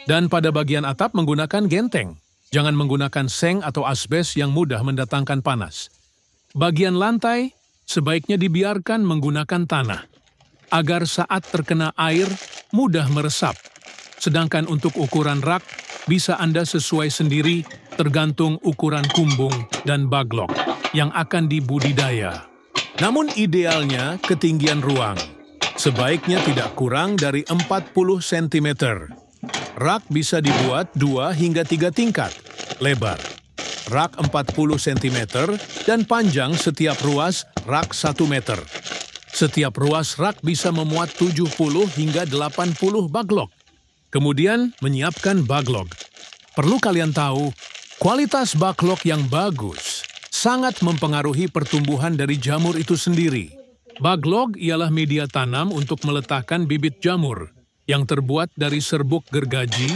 Dan pada bagian atap menggunakan genteng. Jangan menggunakan seng atau asbes yang mudah mendatangkan panas. Bagian lantai sebaiknya dibiarkan menggunakan tanah, agar saat terkena air mudah meresap. Sedangkan untuk ukuran rak bisa Anda sesuai sendiri tergantung ukuran kumbung dan baglok yang akan dibudidaya. Namun idealnya ketinggian ruang sebaiknya tidak kurang dari 40 cm. Rak bisa dibuat 2 hingga 3 tingkat, lebar rak 40 cm dan panjang setiap ruas rak 1 meter. Setiap ruas rak bisa memuat 70 hingga 80 baglok. Kemudian menyiapkan baglok. Perlu kalian tahu, kualitas baglok yang bagus sangat mempengaruhi pertumbuhan dari jamur itu sendiri. Baglok ialah media tanam untuk meletakkan bibit jamur yang terbuat dari serbuk gergaji.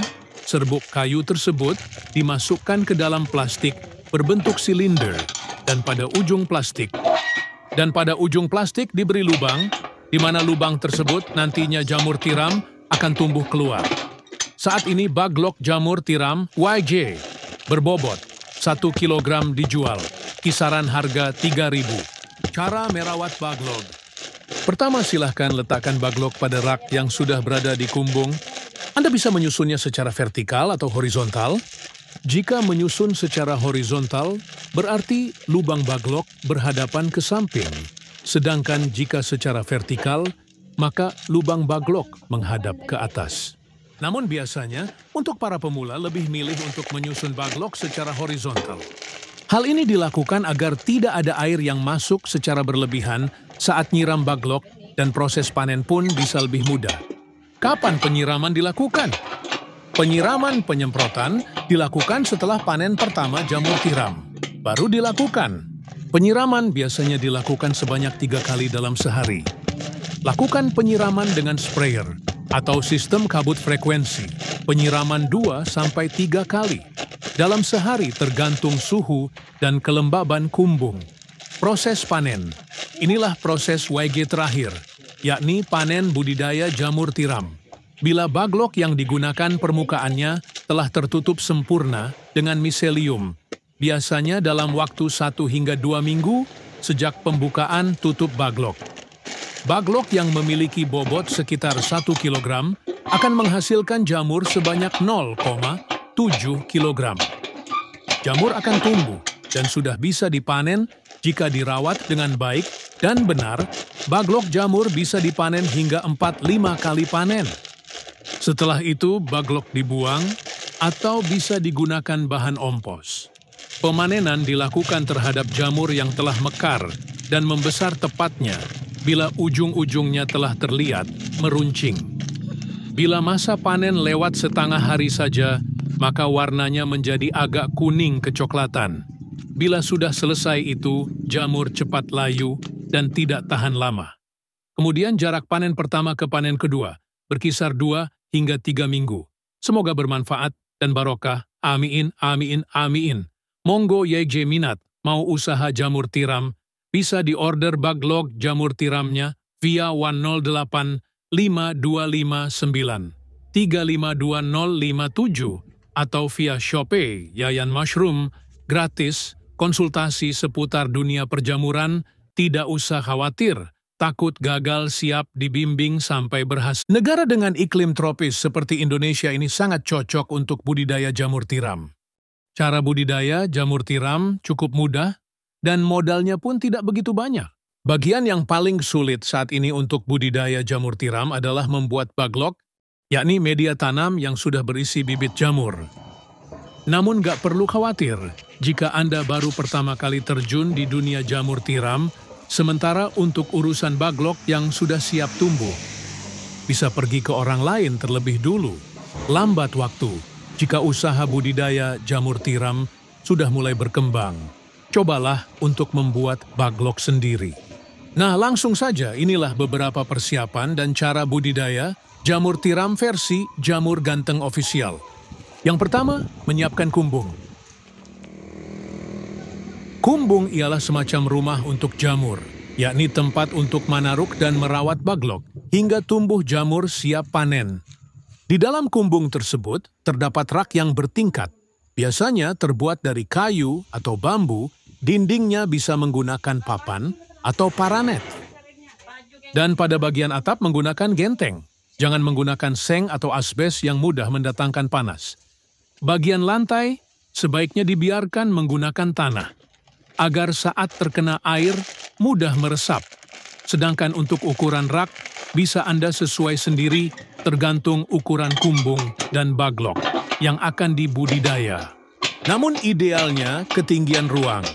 Serbuk kayu tersebut dimasukkan ke dalam plastik berbentuk silinder dan pada ujung plastik diberi lubang, di mana lubang tersebut nantinya jamur tiram akan tumbuh keluar. Saat ini baglok jamur tiram YJ berbobot 1 kg dijual, kisaran harga 3.000. Cara merawat baglok. Pertama, silahkan letakkan baglok pada rak yang sudah berada di kumbung. Anda bisa menyusunnya secara vertikal atau horizontal. Jika menyusun secara horizontal, berarti lubang baglok berhadapan ke samping. Sedangkan jika secara vertikal, maka lubang baglok menghadap ke atas. Namun biasanya, untuk para pemula lebih milih untuk menyusun baglok secara horizontal. Hal ini dilakukan agar tidak ada air yang masuk secara berlebihan saat nyiram baglok dan proses panen pun bisa lebih mudah. Kapan penyiraman dilakukan? Penyiraman penyemprotan dilakukan setelah panen pertama jamur tiram. Baru dilakukan. Penyiraman biasanya dilakukan sebanyak 3 kali dalam sehari. Lakukan penyiraman dengan sprayer atau sistem kabut frekuensi. Penyiraman 2-3 kali. Dalam sehari tergantung suhu dan kelembaban kumbung. Proses panen. Inilah proses YG terakhir, yakni panen budidaya jamur tiram. Bila baglok yang digunakan permukaannya telah tertutup sempurna dengan miselium, biasanya dalam waktu 1 hingga 2 minggu sejak pembukaan tutup baglok. Baglok yang memiliki bobot sekitar 1 kg akan menghasilkan jamur sebanyak 0,7 kg. Jamur akan tumbuh dan sudah bisa dipanen jika dirawat dengan baik dan benar. Baglok jamur bisa dipanen hingga 4-5 kali panen. Setelah itu, baglok dibuang atau bisa digunakan bahan ompos. Pemanenan dilakukan terhadap jamur yang telah mekar dan membesar tepatnya bila ujung-ujungnya telah terlihat meruncing. Bila masa panen lewat setengah hari saja, maka warnanya menjadi agak kuning kecoklatan. Bila sudah selesai itu, jamur cepat layu dan tidak tahan lama. Kemudian jarak panen pertama ke panen kedua berkisar 2 hingga 3 minggu. Semoga bermanfaat dan barokah. Amin, amin, amin. Monggo YJ minat mau usaha jamur tiram, bisa diorder baglok jamur tiramnya via 108 5259 352057 atau via Shopee Yayan Mushroom, gratis, konsultasi seputar dunia perjamuran, tidak usah khawatir, takut gagal, siap dibimbing sampai berhasil. Negara dengan iklim tropis seperti Indonesia ini sangat cocok untuk budidaya jamur tiram. Cara budidaya jamur tiram cukup mudah dan modalnya pun tidak begitu banyak. Bagian yang paling sulit saat ini untuk budidaya jamur tiram adalah membuat baglok, yakni media tanam yang sudah berisi bibit jamur. Namun gak perlu khawatir jika Anda baru pertama kali terjun di dunia jamur tiram, sementara untuk urusan baglok yang sudah siap tumbuh, bisa pergi ke orang lain terlebih dulu. Lambat waktu jika usaha budidaya jamur tiram sudah mulai berkembang. Cobalah untuk membuat baglok sendiri. Nah, langsung saja inilah beberapa persiapan dan cara budidaya jamur tiram versi Jamur Ganteng Official. Yang pertama, menyiapkan kumbung. Kumbung ialah semacam rumah untuk jamur, yakni tempat untuk manaruk dan merawat baglok hingga tumbuh jamur siap panen. Di dalam kumbung tersebut terdapat rak yang bertingkat, biasanya terbuat dari kayu atau bambu, dindingnya bisa menggunakan papan atau paranet. Dan pada bagian atap menggunakan genteng. Jangan menggunakan seng atau asbes yang mudah mendatangkan panas. Bagian lantai sebaiknya dibiarkan menggunakan tanah, agar saat terkena air mudah meresap. Sedangkan untuk ukuran rak, bisa Anda sesuai sendiri tergantung ukuran kumbung dan baglok yang akan dibudidaya. Namun idealnya ketinggian ruang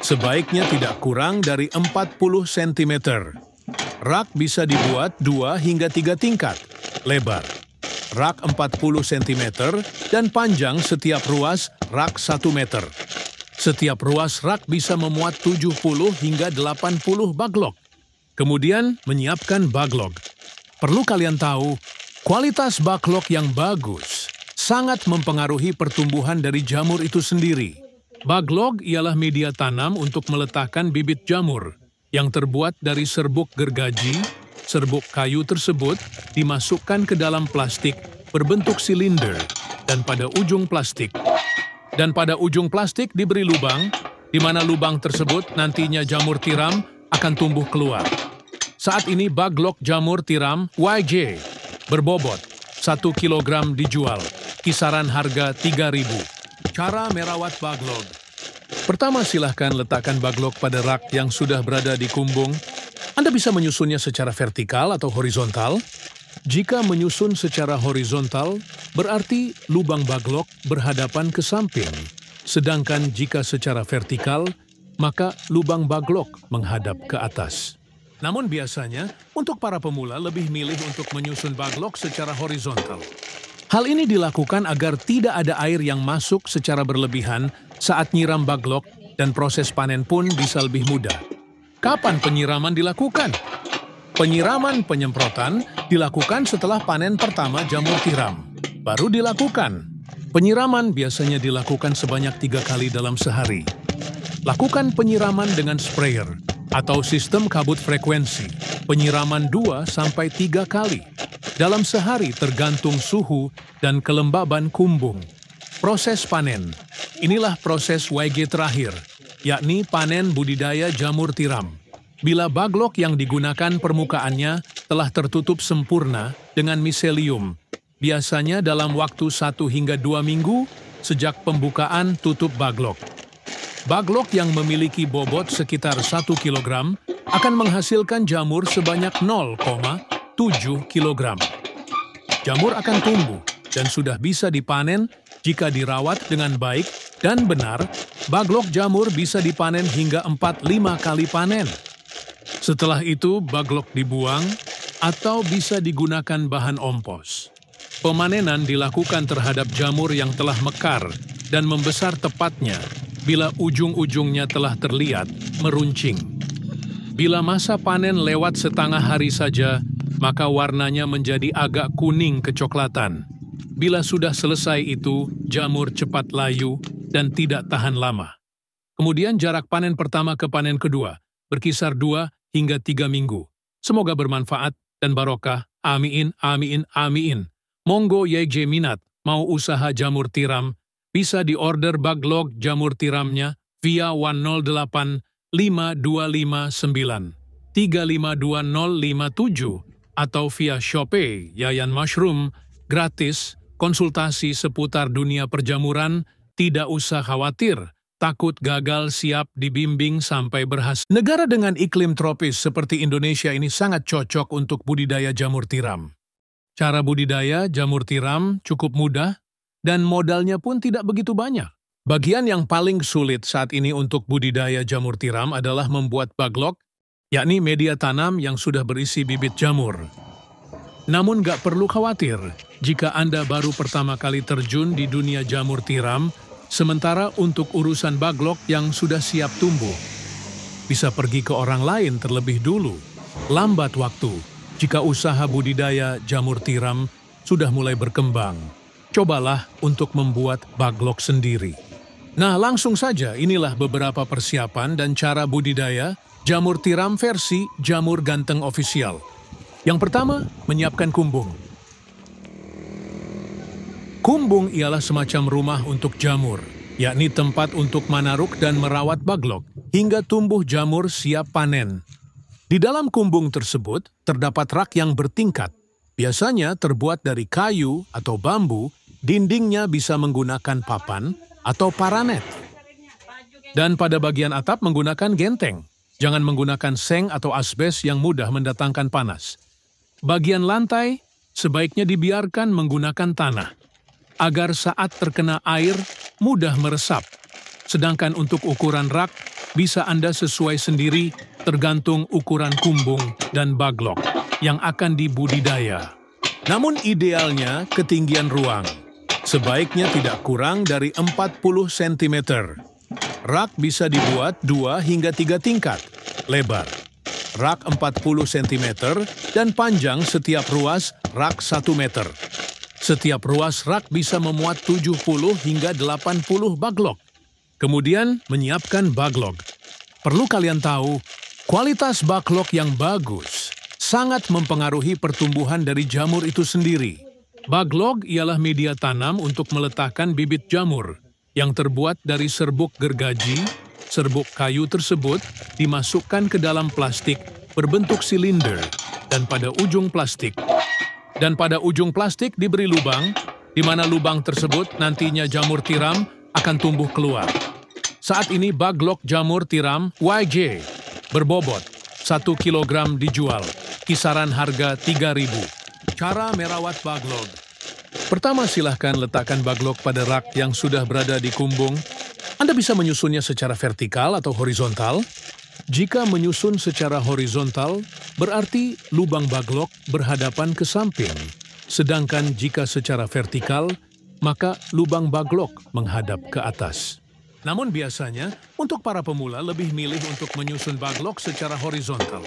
sebaiknya tidak kurang dari 40 cm. Rak bisa dibuat 2 hingga 3 tingkat, lebar. Rak 40 cm dan panjang setiap ruas rak 1 meter. Setiap ruas rak bisa memuat 70 hingga 80 baglok. Kemudian menyiapkan baglok. Perlu kalian tahu, kualitas baglok yang bagus sangat mempengaruhi pertumbuhan dari jamur itu sendiri. Baglok ialah media tanam untuk meletakkan bibit jamur yang terbuat dari serbuk gergaji. Serbuk kayu tersebut dimasukkan ke dalam plastik berbentuk silinder dan pada ujung plastik diberi lubang, di mana lubang tersebut nantinya jamur tiram akan tumbuh keluar. Saat ini baglok jamur tiram YJ berbobot 1 kg dijual, kisaran harga 3.000. Cara merawat baglok. Pertama, silahkan letakkan baglok pada rak yang sudah berada di kumbung. Anda bisa menyusunnya secara vertikal atau horizontal. Jika menyusun secara horizontal, berarti lubang baglok berhadapan ke samping. Sedangkan jika secara vertikal, maka lubang baglok menghadap ke atas. Namun biasanya, untuk para pemula lebih milih untuk menyusun baglok secara horizontal. Hal ini dilakukan agar tidak ada air yang masuk secara berlebihan saat nyiram baglok dan proses panen pun bisa lebih mudah. Kapan penyiraman dilakukan? Penyiraman penyemprotan dilakukan setelah panen pertama jamur tiram. Baru dilakukan. Penyiraman biasanya dilakukan sebanyak 3 kali dalam sehari. Lakukan penyiraman dengan sprayer atau sistem kabut frekuensi. Penyiraman 2-3 kali dalam sehari tergantung suhu dan kelembaban kumbung. Proses panen. Inilah proses YG terakhir, yakni panen budidaya jamur tiram. Bila baglok yang digunakan permukaannya telah tertutup sempurna dengan miselium, biasanya dalam waktu 1 hingga 2 minggu sejak pembukaan tutup baglok. Baglok yang memiliki bobot sekitar 1 kg akan menghasilkan jamur sebanyak 0,7 kg. Jamur akan tumbuh dan sudah bisa dipanen jika dirawat dengan baik dan benar. Baglok jamur bisa dipanen hingga 4-5 kali panen. Setelah itu, baglok dibuang atau bisa digunakan bahan ompos. Pemanenan dilakukan terhadap jamur yang telah mekar dan membesar tepatnya bila ujung-ujungnya telah terlihat meruncing. Bila masa panen lewat setengah hari saja, maka warnanya menjadi agak kuning kecoklatan. Bila sudah selesai itu, jamur cepat layu dan tidak tahan lama. Kemudian jarak panen pertama ke panen kedua berkisar 2 hingga 3 minggu. Semoga bermanfaat dan barokah. Amin, amin, amin. Monggo YG minat mau usaha jamur tiram, bisa diorder baglok jamur tiramnya via 108 5259 352057 atau via Shopee Yayan Mushroom, gratis, konsultasi seputar dunia perjamuran, tidak usah khawatir, takut gagal siap dibimbing sampai berhasil. Negara dengan iklim tropis seperti Indonesia ini sangat cocok untuk budidaya jamur tiram. Cara budidaya jamur tiram cukup mudah dan modalnya pun tidak begitu banyak. Bagian yang paling sulit saat ini untuk budidaya jamur tiram adalah membuat baglok, yakni media tanam yang sudah berisi bibit jamur. Namun gak perlu khawatir jika Anda baru pertama kali terjun di dunia jamur tiram, sementara untuk urusan baglok yang sudah siap tumbuh, bisa pergi ke orang lain terlebih dulu. Lambat waktu jika usaha budidaya jamur tiram sudah mulai berkembang. Cobalah untuk membuat baglok sendiri. Nah, langsung saja inilah beberapa persiapan dan cara budidaya jamur tiram versi Jamur Ganteng Official. Yang pertama, menyiapkan kumbung. Kumbung ialah semacam rumah untuk jamur, yakni tempat untuk manaruk dan merawat baglok hingga tumbuh jamur siap panen. Di dalam kumbung tersebut terdapat rak yang bertingkat, biasanya terbuat dari kayu atau bambu, dindingnya bisa menggunakan papan atau paranet. Dan pada bagian atap menggunakan genteng. Jangan menggunakan seng atau asbes yang mudah mendatangkan panas. Bagian lantai sebaiknya dibiarkan menggunakan tanah, agar saat terkena air mudah meresap. Sedangkan untuk ukuran rak, bisa Anda sesuai sendiri tergantung ukuran kumbung dan baglok yang akan dibudidaya. Namun idealnya ketinggian ruang sebaiknya tidak kurang dari 40 cm. Rak bisa dibuat 2 hingga 3 tingkat, lebar. Rak 40 cm dan panjang setiap ruas rak 1 meter. Setiap ruas rak bisa memuat 70 hingga 80 baglok. Kemudian menyiapkan baglok. Perlu kalian tahu, kualitas baglok yang bagus sangat mempengaruhi pertumbuhan dari jamur itu sendiri. Baglok ialah media tanam untuk meletakkan bibit jamur yang terbuat dari serbuk gergaji. Serbuk kayu tersebut dimasukkan ke dalam plastik berbentuk silinder dan pada ujung plastik diberi lubang, di mana lubang tersebut nantinya jamur tiram akan tumbuh keluar. Saat ini baglok jamur tiram YG berbobot 1 kg dijual, kisaran harga 3.000. Cara merawat baglok. Pertama, silahkan letakkan baglok pada rak yang sudah berada di kumbung. Anda bisa menyusunnya secara vertikal atau horizontal. Jika menyusun secara horizontal, berarti lubang baglok berhadapan ke samping. Sedangkan jika secara vertikal, maka lubang baglok menghadap ke atas. Namun biasanya, untuk para pemula lebih milih untuk menyusun baglok secara horizontal.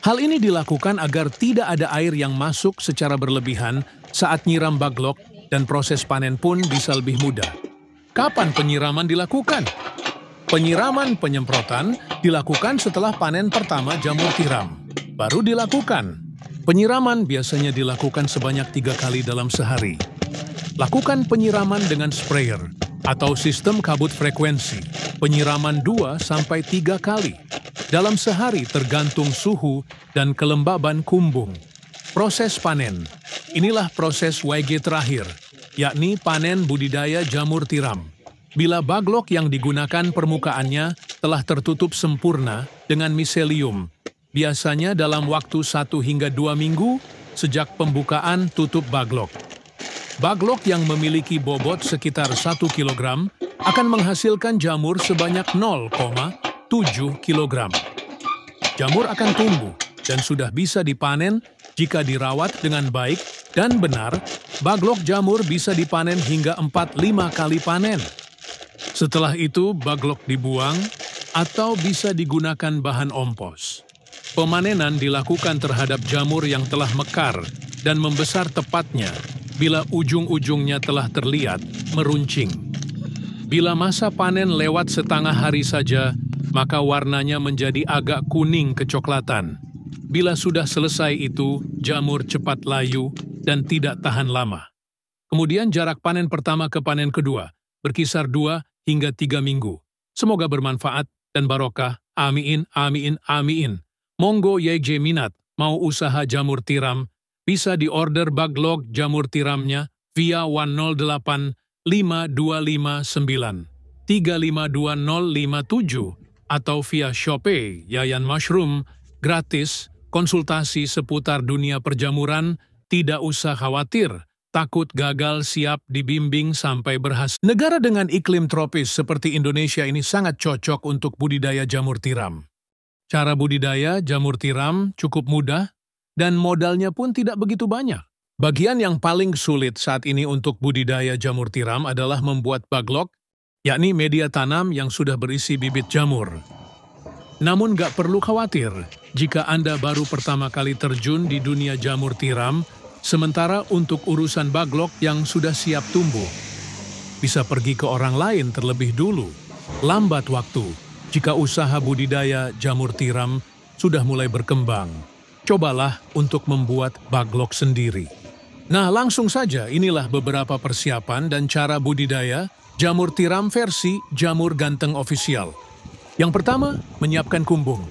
Hal ini dilakukan agar tidak ada air yang masuk secara berlebihan saat nyiram baglok dan proses panen pun bisa lebih mudah. Kapan penyiraman dilakukan? Penyiraman penyemprotan dilakukan setelah panen pertama jamur tiram. Baru dilakukan. Penyiraman biasanya dilakukan sebanyak 3 kali dalam sehari. Lakukan penyiraman dengan sprayer. atau sistem kabut frekuensi, penyiraman 2-3 kali dalam sehari tergantung suhu dan kelembaban kumbung. Proses panen. Inilah proses YG terakhir, yakni panen budidaya jamur tiram. Bila baglok yang digunakan permukaannya telah tertutup sempurna dengan miselium, biasanya dalam waktu 1 hingga 2 minggu sejak pembukaan tutup baglok. Baglok yang memiliki bobot sekitar 1 kg akan menghasilkan jamur sebanyak 0,7 kg. Jamur akan tumbuh dan sudah bisa dipanen jika dirawat dengan baik dan benar. Baglok jamur bisa dipanen hingga 4-5 kali panen. Setelah itu baglok dibuang atau bisa digunakan bahan ompos. Pemanenan dilakukan terhadap jamur yang telah mekar dan membesar tepatnya bila ujung-ujungnya telah terlihat meruncing. Bila masa panen lewat setengah hari saja, maka warnanya menjadi agak kuning kecoklatan. Bila sudah selesai itu, jamur cepat layu dan tidak tahan lama. Kemudian jarak panen pertama ke panen kedua berkisar 2 hingga 3 minggu. Semoga bermanfaat dan barokah. Amin, amin, amin. Monggo YG minat mau usaha jamur tiram, bisa diorder baglok jamur tiramnya via 108 5259 352057 atau via Shopee Yayan Mushroom, gratis, konsultasi seputar dunia perjamuran, tidak usah khawatir, takut gagal, siap dibimbing sampai berhasil. Negara dengan iklim tropis seperti Indonesia ini sangat cocok untuk budidaya jamur tiram. Cara budidaya jamur tiram cukup mudah dan modalnya pun tidak begitu banyak. Bagian yang paling sulit saat ini untuk budidaya jamur tiram adalah membuat baglok, yakni media tanam yang sudah berisi bibit jamur. Namun gak perlu khawatir jika Anda baru pertama kali terjun di dunia jamur tiram, sementara untuk urusan baglok yang sudah siap tumbuh, bisa pergi ke orang lain terlebih dulu. Lambat waktu jika usaha budidaya jamur tiram sudah mulai berkembang. Cobalah untuk membuat baglok sendiri. Nah, langsung saja inilah beberapa persiapan dan cara budidaya jamur tiram versi Jamur Ganteng Official. Yang pertama, menyiapkan kumbung.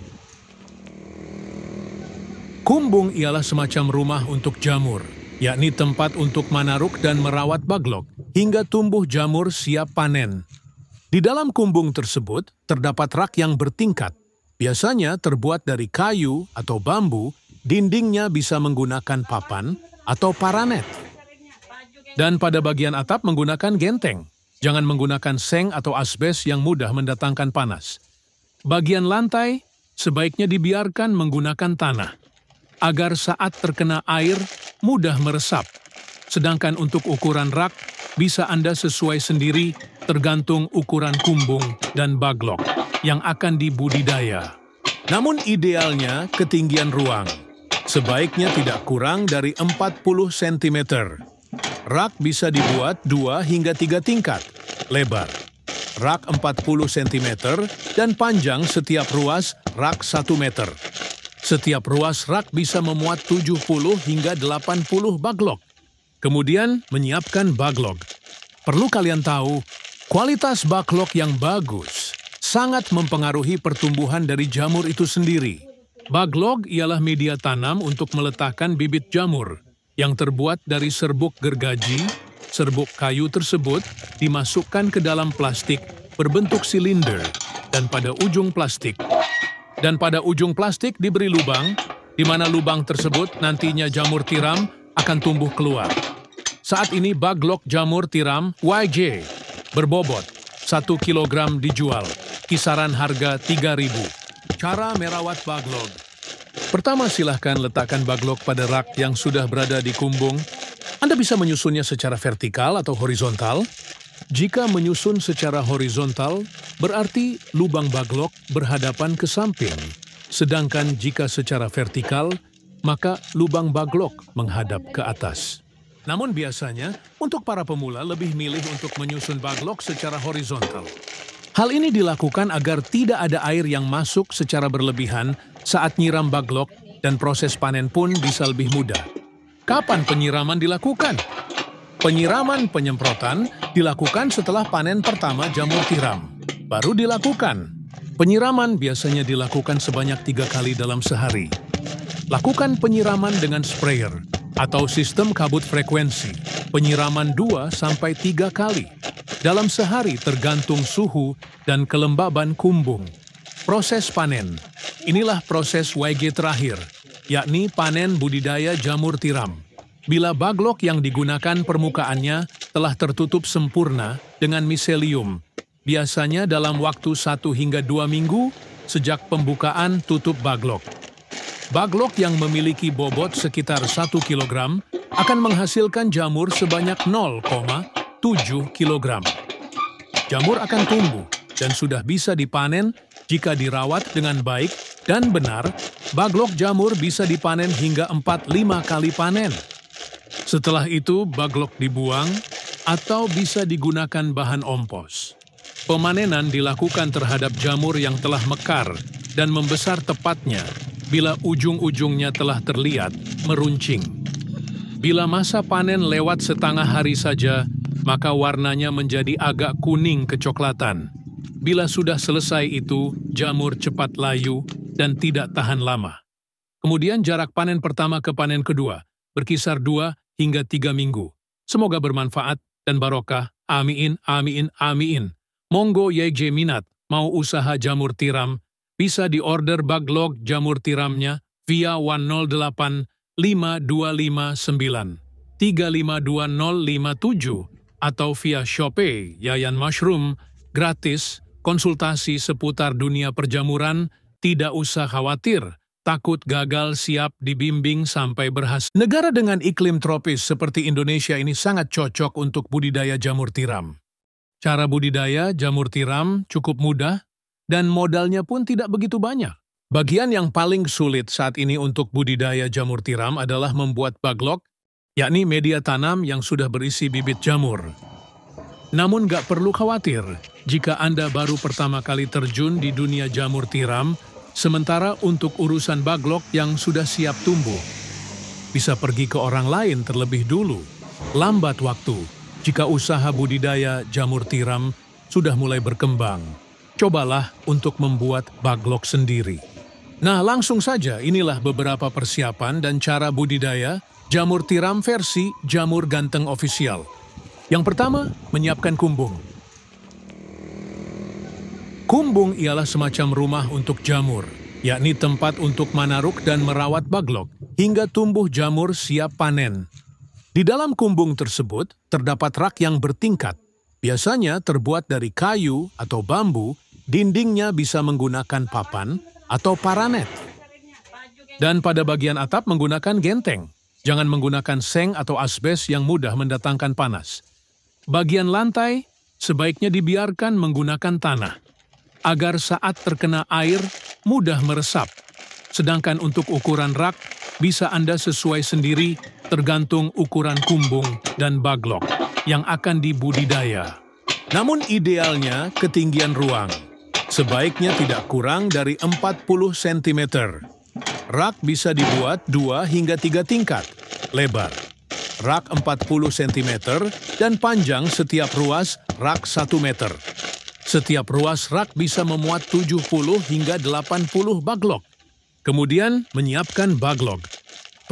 Kumbung ialah semacam rumah untuk jamur, yakni tempat untuk manaruk dan merawat baglok hingga tumbuh jamur siap panen. Di dalam kumbung tersebut terdapat rak yang bertingkat, biasanya terbuat dari kayu atau bambu, dindingnya bisa menggunakan papan atau paranet. Dan pada bagian atap menggunakan genteng, jangan menggunakan seng atau asbes yang mudah mendatangkan panas. Bagian lantai sebaiknya dibiarkan menggunakan tanah, agar saat terkena air mudah meresap. Sedangkan untuk ukuran rak, bisa Anda sesuai sendiri tergantung ukuran kumbung dan baglok yang akan dibudidaya. Namun idealnya ketinggian ruang sebaiknya tidak kurang dari 40 cm. Rak bisa dibuat 2 hingga 3 tingkat, lebar rak 40 cm dan panjang setiap ruas rak 1 meter. Setiap ruas rak bisa memuat 70 hingga 80 baglok. Kemudian menyiapkan baglok. Perlu kalian tahu, kualitas baglok yang bagus sangat mempengaruhi pertumbuhan dari jamur itu sendiri. Baglok ialah media tanam untuk meletakkan bibit jamur yang terbuat dari serbuk gergaji. Serbuk kayu tersebut dimasukkan ke dalam plastik berbentuk silinder dan pada ujung plastik diberi lubang, di mana lubang tersebut nantinya jamur tiram akan tumbuh keluar. Saat ini baglok jamur tiram YG berbobot 1 kg dijual, kisaran harga 3.000. Cara merawat baglok. Pertama, silahkan letakkan baglok pada rak yang sudah berada di kumbung. Anda bisa menyusunnya secara vertikal atau horizontal. Jika menyusun secara horizontal, berarti lubang baglok berhadapan ke samping. Sedangkan jika secara vertikal, maka lubang baglok menghadap ke atas. Namun biasanya, untuk para pemula lebih milih untuk menyusun baglok secara horizontal. Hal ini dilakukan agar tidak ada air yang masuk secara berlebihan saat nyiram baglok dan proses panen pun bisa lebih mudah. Kapan penyiraman dilakukan? Penyiraman penyemprotan dilakukan setelah panen pertama jamur tiram. Baru dilakukan. Penyiraman biasanya dilakukan sebanyak 3 kali dalam sehari. Lakukan penyiraman dengan sprayer atau sistem kabut frekuensi. Penyiraman 2-3 kali dalam sehari tergantung suhu dan kelembaban kumbung. Proses panen. Inilah proses YG terakhir, yakni panen budidaya jamur tiram. Bila baglok yang digunakan permukaannya telah tertutup sempurna dengan miselium, biasanya dalam waktu 1 hingga 2 minggu sejak pembukaan tutup baglok. Baglok yang memiliki bobot sekitar 1 kg akan menghasilkan jamur sebanyak 0,7 kg. Jamur akan tumbuh dan sudah bisa dipanen jika dirawat dengan baik dan benar. Baglok jamur bisa dipanen hingga 4-5 kali panen. Setelah itu, baglok dibuang atau bisa digunakan bahan ompos. Pemanenan dilakukan terhadap jamur yang telah mekar dan membesar tepatnya bila ujung-ujungnya telah terlihat meruncing. Bila masa panen lewat setengah hari saja, maka warnanya menjadi agak kuning kecoklatan. Bila sudah selesai itu, jamur cepat layu dan tidak tahan lama. Kemudian jarak panen pertama ke panen kedua berkisar 2 hingga 3 minggu. Semoga bermanfaat dan barokah. Amin, amin, amin. Monggo YG minat mau usaha jamur tiram, bisa diorder baglok jamur tiramnya via 108 5259 352057 atau via Shopee Yayan Mushroom, gratis, konsultasi seputar dunia perjamuran, tidak usah khawatir, takut gagal, siap dibimbing sampai berhasil. Negara dengan iklim tropis seperti Indonesia ini sangat cocok untuk budidaya jamur tiram. Cara budidaya jamur tiram cukup mudah dan modalnya pun tidak begitu banyak. Bagian yang paling sulit saat ini untuk budidaya jamur tiram adalah membuat baglok, yakni media tanam yang sudah berisi bibit jamur. Namun gak perlu khawatir jika Anda baru pertama kali terjun di dunia jamur tiram, sementara untuk urusan baglok yang sudah siap tumbuh, bisa pergi ke orang lain terlebih dulu. Lambat waktu jika usaha budidaya jamur tiram sudah mulai berkembang. Cobalah untuk membuat baglok sendiri. Nah, langsung saja inilah beberapa persiapan dan cara budidaya jamur tiram versi Jamur Ganteng Official. Yang pertama, menyiapkan kumbung. Kumbung ialah semacam rumah untuk jamur, yakni tempat untuk manaruk dan merawat baglok hingga tumbuh jamur siap panen. Di dalam kumbung tersebut terdapat rak yang bertingkat, biasanya terbuat dari kayu atau bambu, dindingnya bisa menggunakan papan atau paranet. Dan pada bagian atap menggunakan genteng, jangan menggunakan seng atau asbes yang mudah mendatangkan panas. Bagian lantai sebaiknya dibiarkan menggunakan tanah, agar saat terkena air mudah meresap. Sedangkan untuk ukuran rak bisa Anda sesuai sendiri tergantung ukuran kumbung dan baglok yang akan dibudidaya. Namun idealnya ketinggian ruang sebaiknya tidak kurang dari 40 cm. Rak bisa dibuat 2 hingga 3 tingkat lebar. Rak 40 cm dan panjang setiap ruas rak 1 meter. Setiap ruas rak bisa memuat 70 hingga 80 baglok. Kemudian menyiapkan baglok.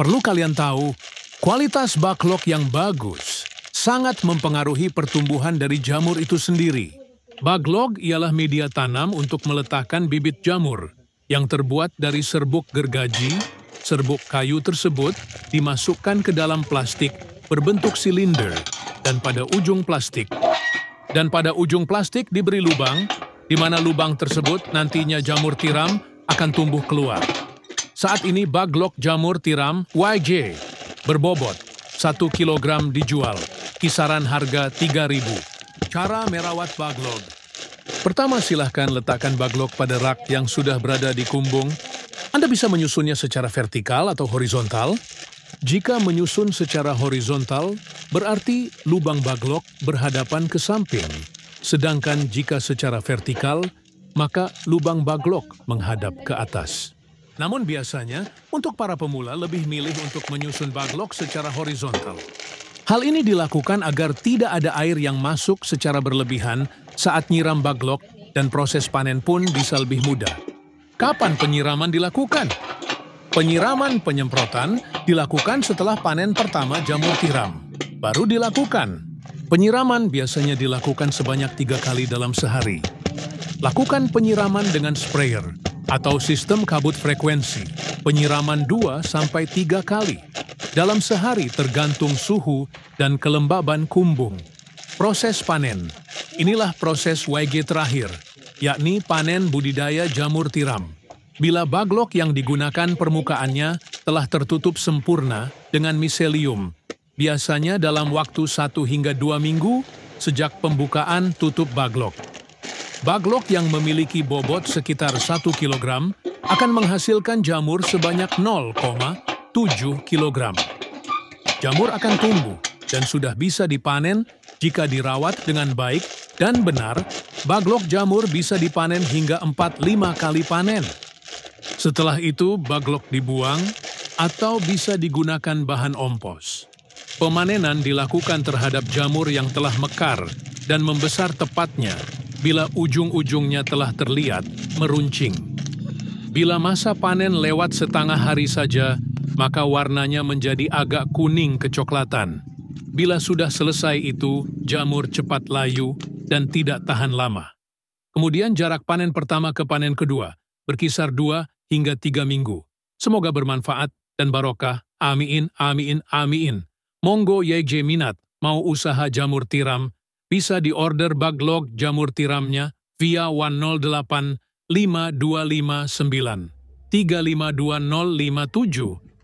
Perlu kalian tahu, kualitas baglok yang bagus sangat mempengaruhi pertumbuhan dari jamur itu sendiri. Baglok ialah media tanam untuk meletakkan bibit jamur yang terbuat dari serbuk gergaji. Serbuk kayu tersebut dimasukkan ke dalam plastik berbentuk silinder dan pada ujung plastik diberi lubang, di mana lubang tersebut nantinya jamur tiram akan tumbuh keluar. Saat ini baglok jamur tiram YG berbobot 1 kg dijual, kisaran harga 3.000. Cara merawat baglok. Pertama, silahkan letakkan baglok pada rak yang sudah berada di kumbung. Anda bisa menyusunnya secara vertikal atau horizontal. Jika menyusun secara horizontal, berarti lubang baglok berhadapan ke samping. Sedangkan jika secara vertikal, maka lubang baglok menghadap ke atas. Namun biasanya, untuk para pemula lebih milih untuk menyusun baglok secara horizontal. Hal ini dilakukan agar tidak ada air yang masuk secara berlebihan saat nyiram baglok dan proses panen pun bisa lebih mudah. Kapan penyiraman dilakukan? Penyiraman penyemprotan dilakukan setelah panen pertama jamur tiram. Baru dilakukan. Penyiraman biasanya dilakukan sebanyak 3 kali dalam sehari. Lakukan penyiraman dengan sprayer atau sistem kabut frekuensi. Penyiraman 2-3 kali dalam sehari tergantung suhu dan kelembaban kumbung. Proses panen. Inilah proses YG terakhir, yakni panen budidaya jamur tiram. Bila baglok yang digunakan permukaannya telah tertutup sempurna dengan miselium, biasanya dalam waktu 1 hingga 2 minggu sejak pembukaan tutup baglok. Baglok yang memiliki bobot sekitar 1 kg akan menghasilkan jamur sebanyak 0,7 kg. Jamur akan tumbuh dan sudah bisa dipanen jika dirawat dengan baik dan benar. Baglok jamur bisa dipanen hingga 4-5 kali panen. Setelah itu, baglok dibuang atau bisa digunakan bahan ompos. Pemanenan dilakukan terhadap jamur yang telah mekar dan membesar tepatnya bila ujung-ujungnya telah terlihat meruncing. Bila masa panen lewat setengah hari saja, maka warnanya menjadi agak kuning kecoklatan. Bila sudah selesai itu, jamur cepat layu dan tidak tahan lama. Kemudian jarak panen pertama ke panen kedua berkisar 2 hingga 3 minggu. Semoga bermanfaat dan barokah. Amin, amin, amin. Monggo YG minat, mau usaha jamur tiram, bisa diorder baglok jamur tiramnya via 108 5259 352057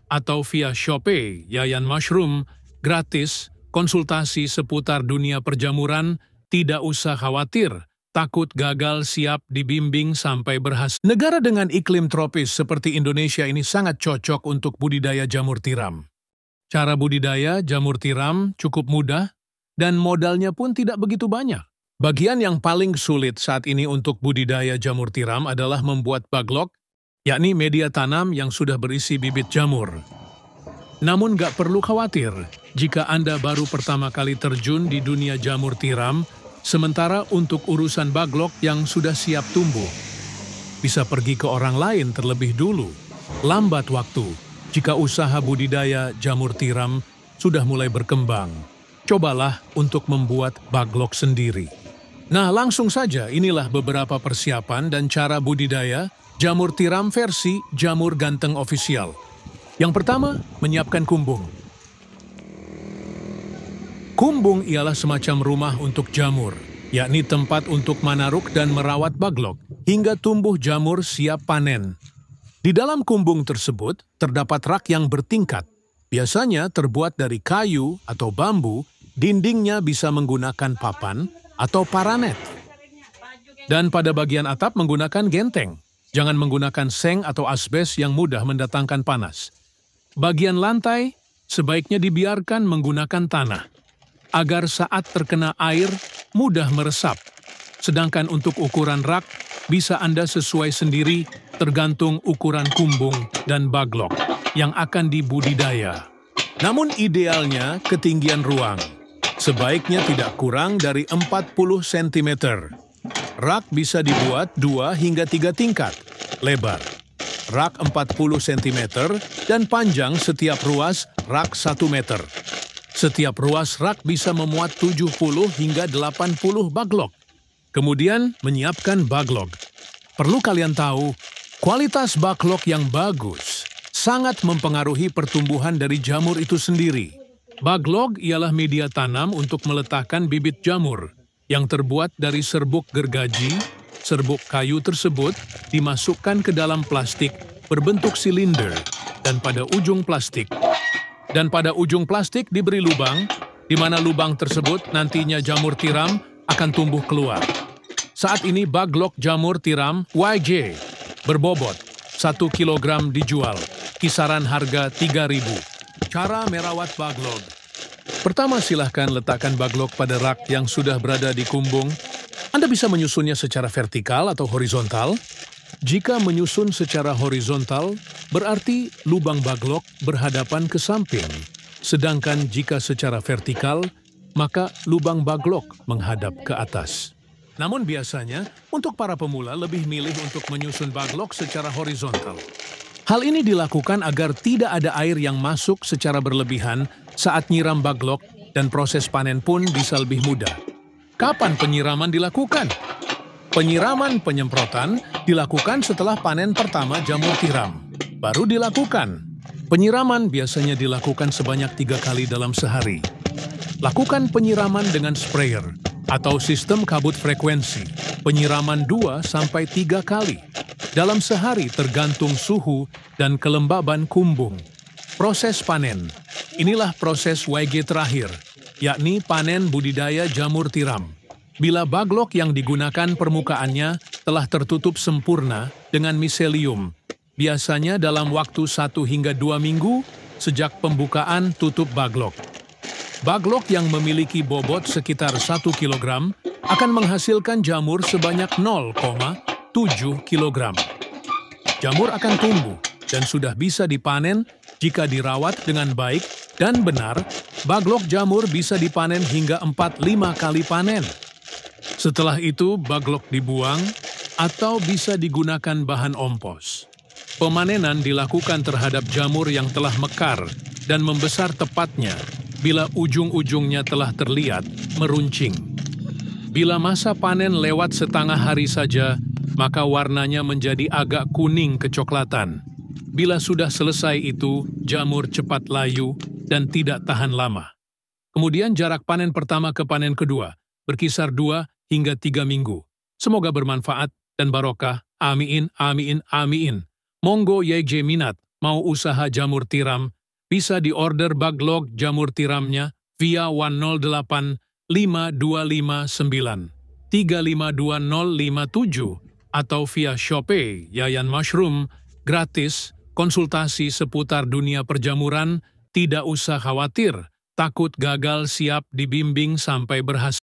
atau via Shopee Yayan Mushroom, gratis, konsultasi seputar dunia perjamuran, tidak usah khawatir. Takut gagal, siap dibimbing sampai berhasil. Negara dengan iklim tropis seperti Indonesia ini sangat cocok untuk budidaya jamur tiram. Cara budidaya jamur tiram cukup mudah dan modalnya pun tidak begitu banyak. Bagian yang paling sulit saat ini untuk budidaya jamur tiram adalah membuat baglok, yakni media tanam yang sudah berisi bibit jamur. Namun gak perlu khawatir jika Anda baru pertama kali terjun di dunia jamur tiram. Sementara untuk urusan baglok yang sudah siap tumbuh, bisa pergi ke orang lain terlebih dulu. Lambat waktu jika usaha budidaya jamur tiram sudah mulai berkembang. Cobalah untuk membuat baglok sendiri. Nah, langsung saja inilah beberapa persiapan dan cara budidaya jamur tiram versi Jamur Ganteng Official. Yang pertama, menyiapkan kumbung. Kumbung ialah semacam rumah untuk jamur, yakni tempat untuk manaruk dan merawat baglok, hingga tumbuh jamur siap panen. Di dalam kumbung tersebut, terdapat rak yang bertingkat. Biasanya terbuat dari kayu atau bambu, dindingnya bisa menggunakan papan atau paranet. Dan pada bagian atap menggunakan genteng. Jangan menggunakan seng atau asbes yang mudah mendatangkan panas. Bagian lantai sebaiknya dibiarkan menggunakan tanah, agar saat terkena air mudah meresap. Sedangkan untuk ukuran rak bisa Anda sesuai sendiri tergantung ukuran kumbung dan baglok yang akan dibudidaya. Namun idealnya ketinggian ruang sebaiknya tidak kurang dari 40 cm. Rak bisa dibuat 2 hingga 3 tingkat lebar. Rak 40 cm dan panjang setiap ruas rak 1 meter. Setiap ruas rak bisa memuat 70 hingga 80 baglok. Kemudian menyiapkan baglok. Perlu kalian tahu, kualitas baglok yang bagus sangat mempengaruhi pertumbuhan dari jamur itu sendiri. Baglok ialah media tanam untuk meletakkan bibit jamur yang terbuat dari serbuk gergaji. Serbuk kayu tersebut dimasukkan ke dalam plastik berbentuk silinder dan pada ujung plastik diberi lubang, di mana lubang tersebut nantinya jamur tiram akan tumbuh keluar. Saat ini baglok jamur tiram YG berbobot 1 kg dijual, kisaran harga 3.000. Cara merawat baglok. Pertama, silahkan letakkan baglok pada rak yang sudah berada di kumbung. Anda bisa menyusunnya secara vertikal atau horizontal. Jika menyusun secara horizontal, berarti lubang baglok berhadapan ke samping. Sedangkan jika secara vertikal, maka lubang baglok menghadap ke atas. Namun biasanya, untuk para pemula lebih milih untuk menyusun baglok secara horizontal. Hal ini dilakukan agar tidak ada air yang masuk secara berlebihan saat nyiram baglok dan proses panen pun bisa lebih mudah. Kapan penyiraman dilakukan? Penyiraman penyemprotan dilakukan setelah panen pertama jamur tiram. Baru dilakukan. Penyiraman biasanya dilakukan sebanyak 3 kali dalam sehari. Lakukan penyiraman dengan sprayer atau sistem kabut frekuensi. Penyiraman 2-3 kali dalam sehari tergantung suhu dan kelembaban kumbung. Proses panen. Inilah proses YG terakhir, yakni panen budidaya jamur tiram. Bila baglok yang digunakan permukaannya telah tertutup sempurna dengan miselium, biasanya dalam waktu 1 hingga 2 minggu sejak pembukaan tutup baglok. Baglok yang memiliki bobot sekitar 1 kg akan menghasilkan jamur sebanyak 0,7 kg. Jamur akan tumbuh dan sudah bisa dipanen jika dirawat dengan baik dan benar. Baglok jamur bisa dipanen hingga 4-5 kali panen. Setelah itu, baglok dibuang atau bisa digunakan bahan ompos. Pemanenan dilakukan terhadap jamur yang telah mekar dan membesar tepatnya bila ujung-ujungnya telah terlihat meruncing. Bila masa panen lewat setengah hari saja, maka warnanya menjadi agak kuning kecoklatan. Bila sudah selesai itu, jamur cepat layu dan tidak tahan lama. Kemudian jarak panen pertama ke panen kedua berkisar 2 hingga 3 minggu. Semoga bermanfaat dan barokah. Amin, amin, amin. Monggo YJ minat mau usaha jamur tiram, bisa diorder baglok jamur tiramnya via 108 5259 352057 atau via Shopee Yayan Mushroom, gratis, konsultasi seputar dunia perjamuran, tidak usah khawatir, takut gagal siap dibimbing sampai berhasil.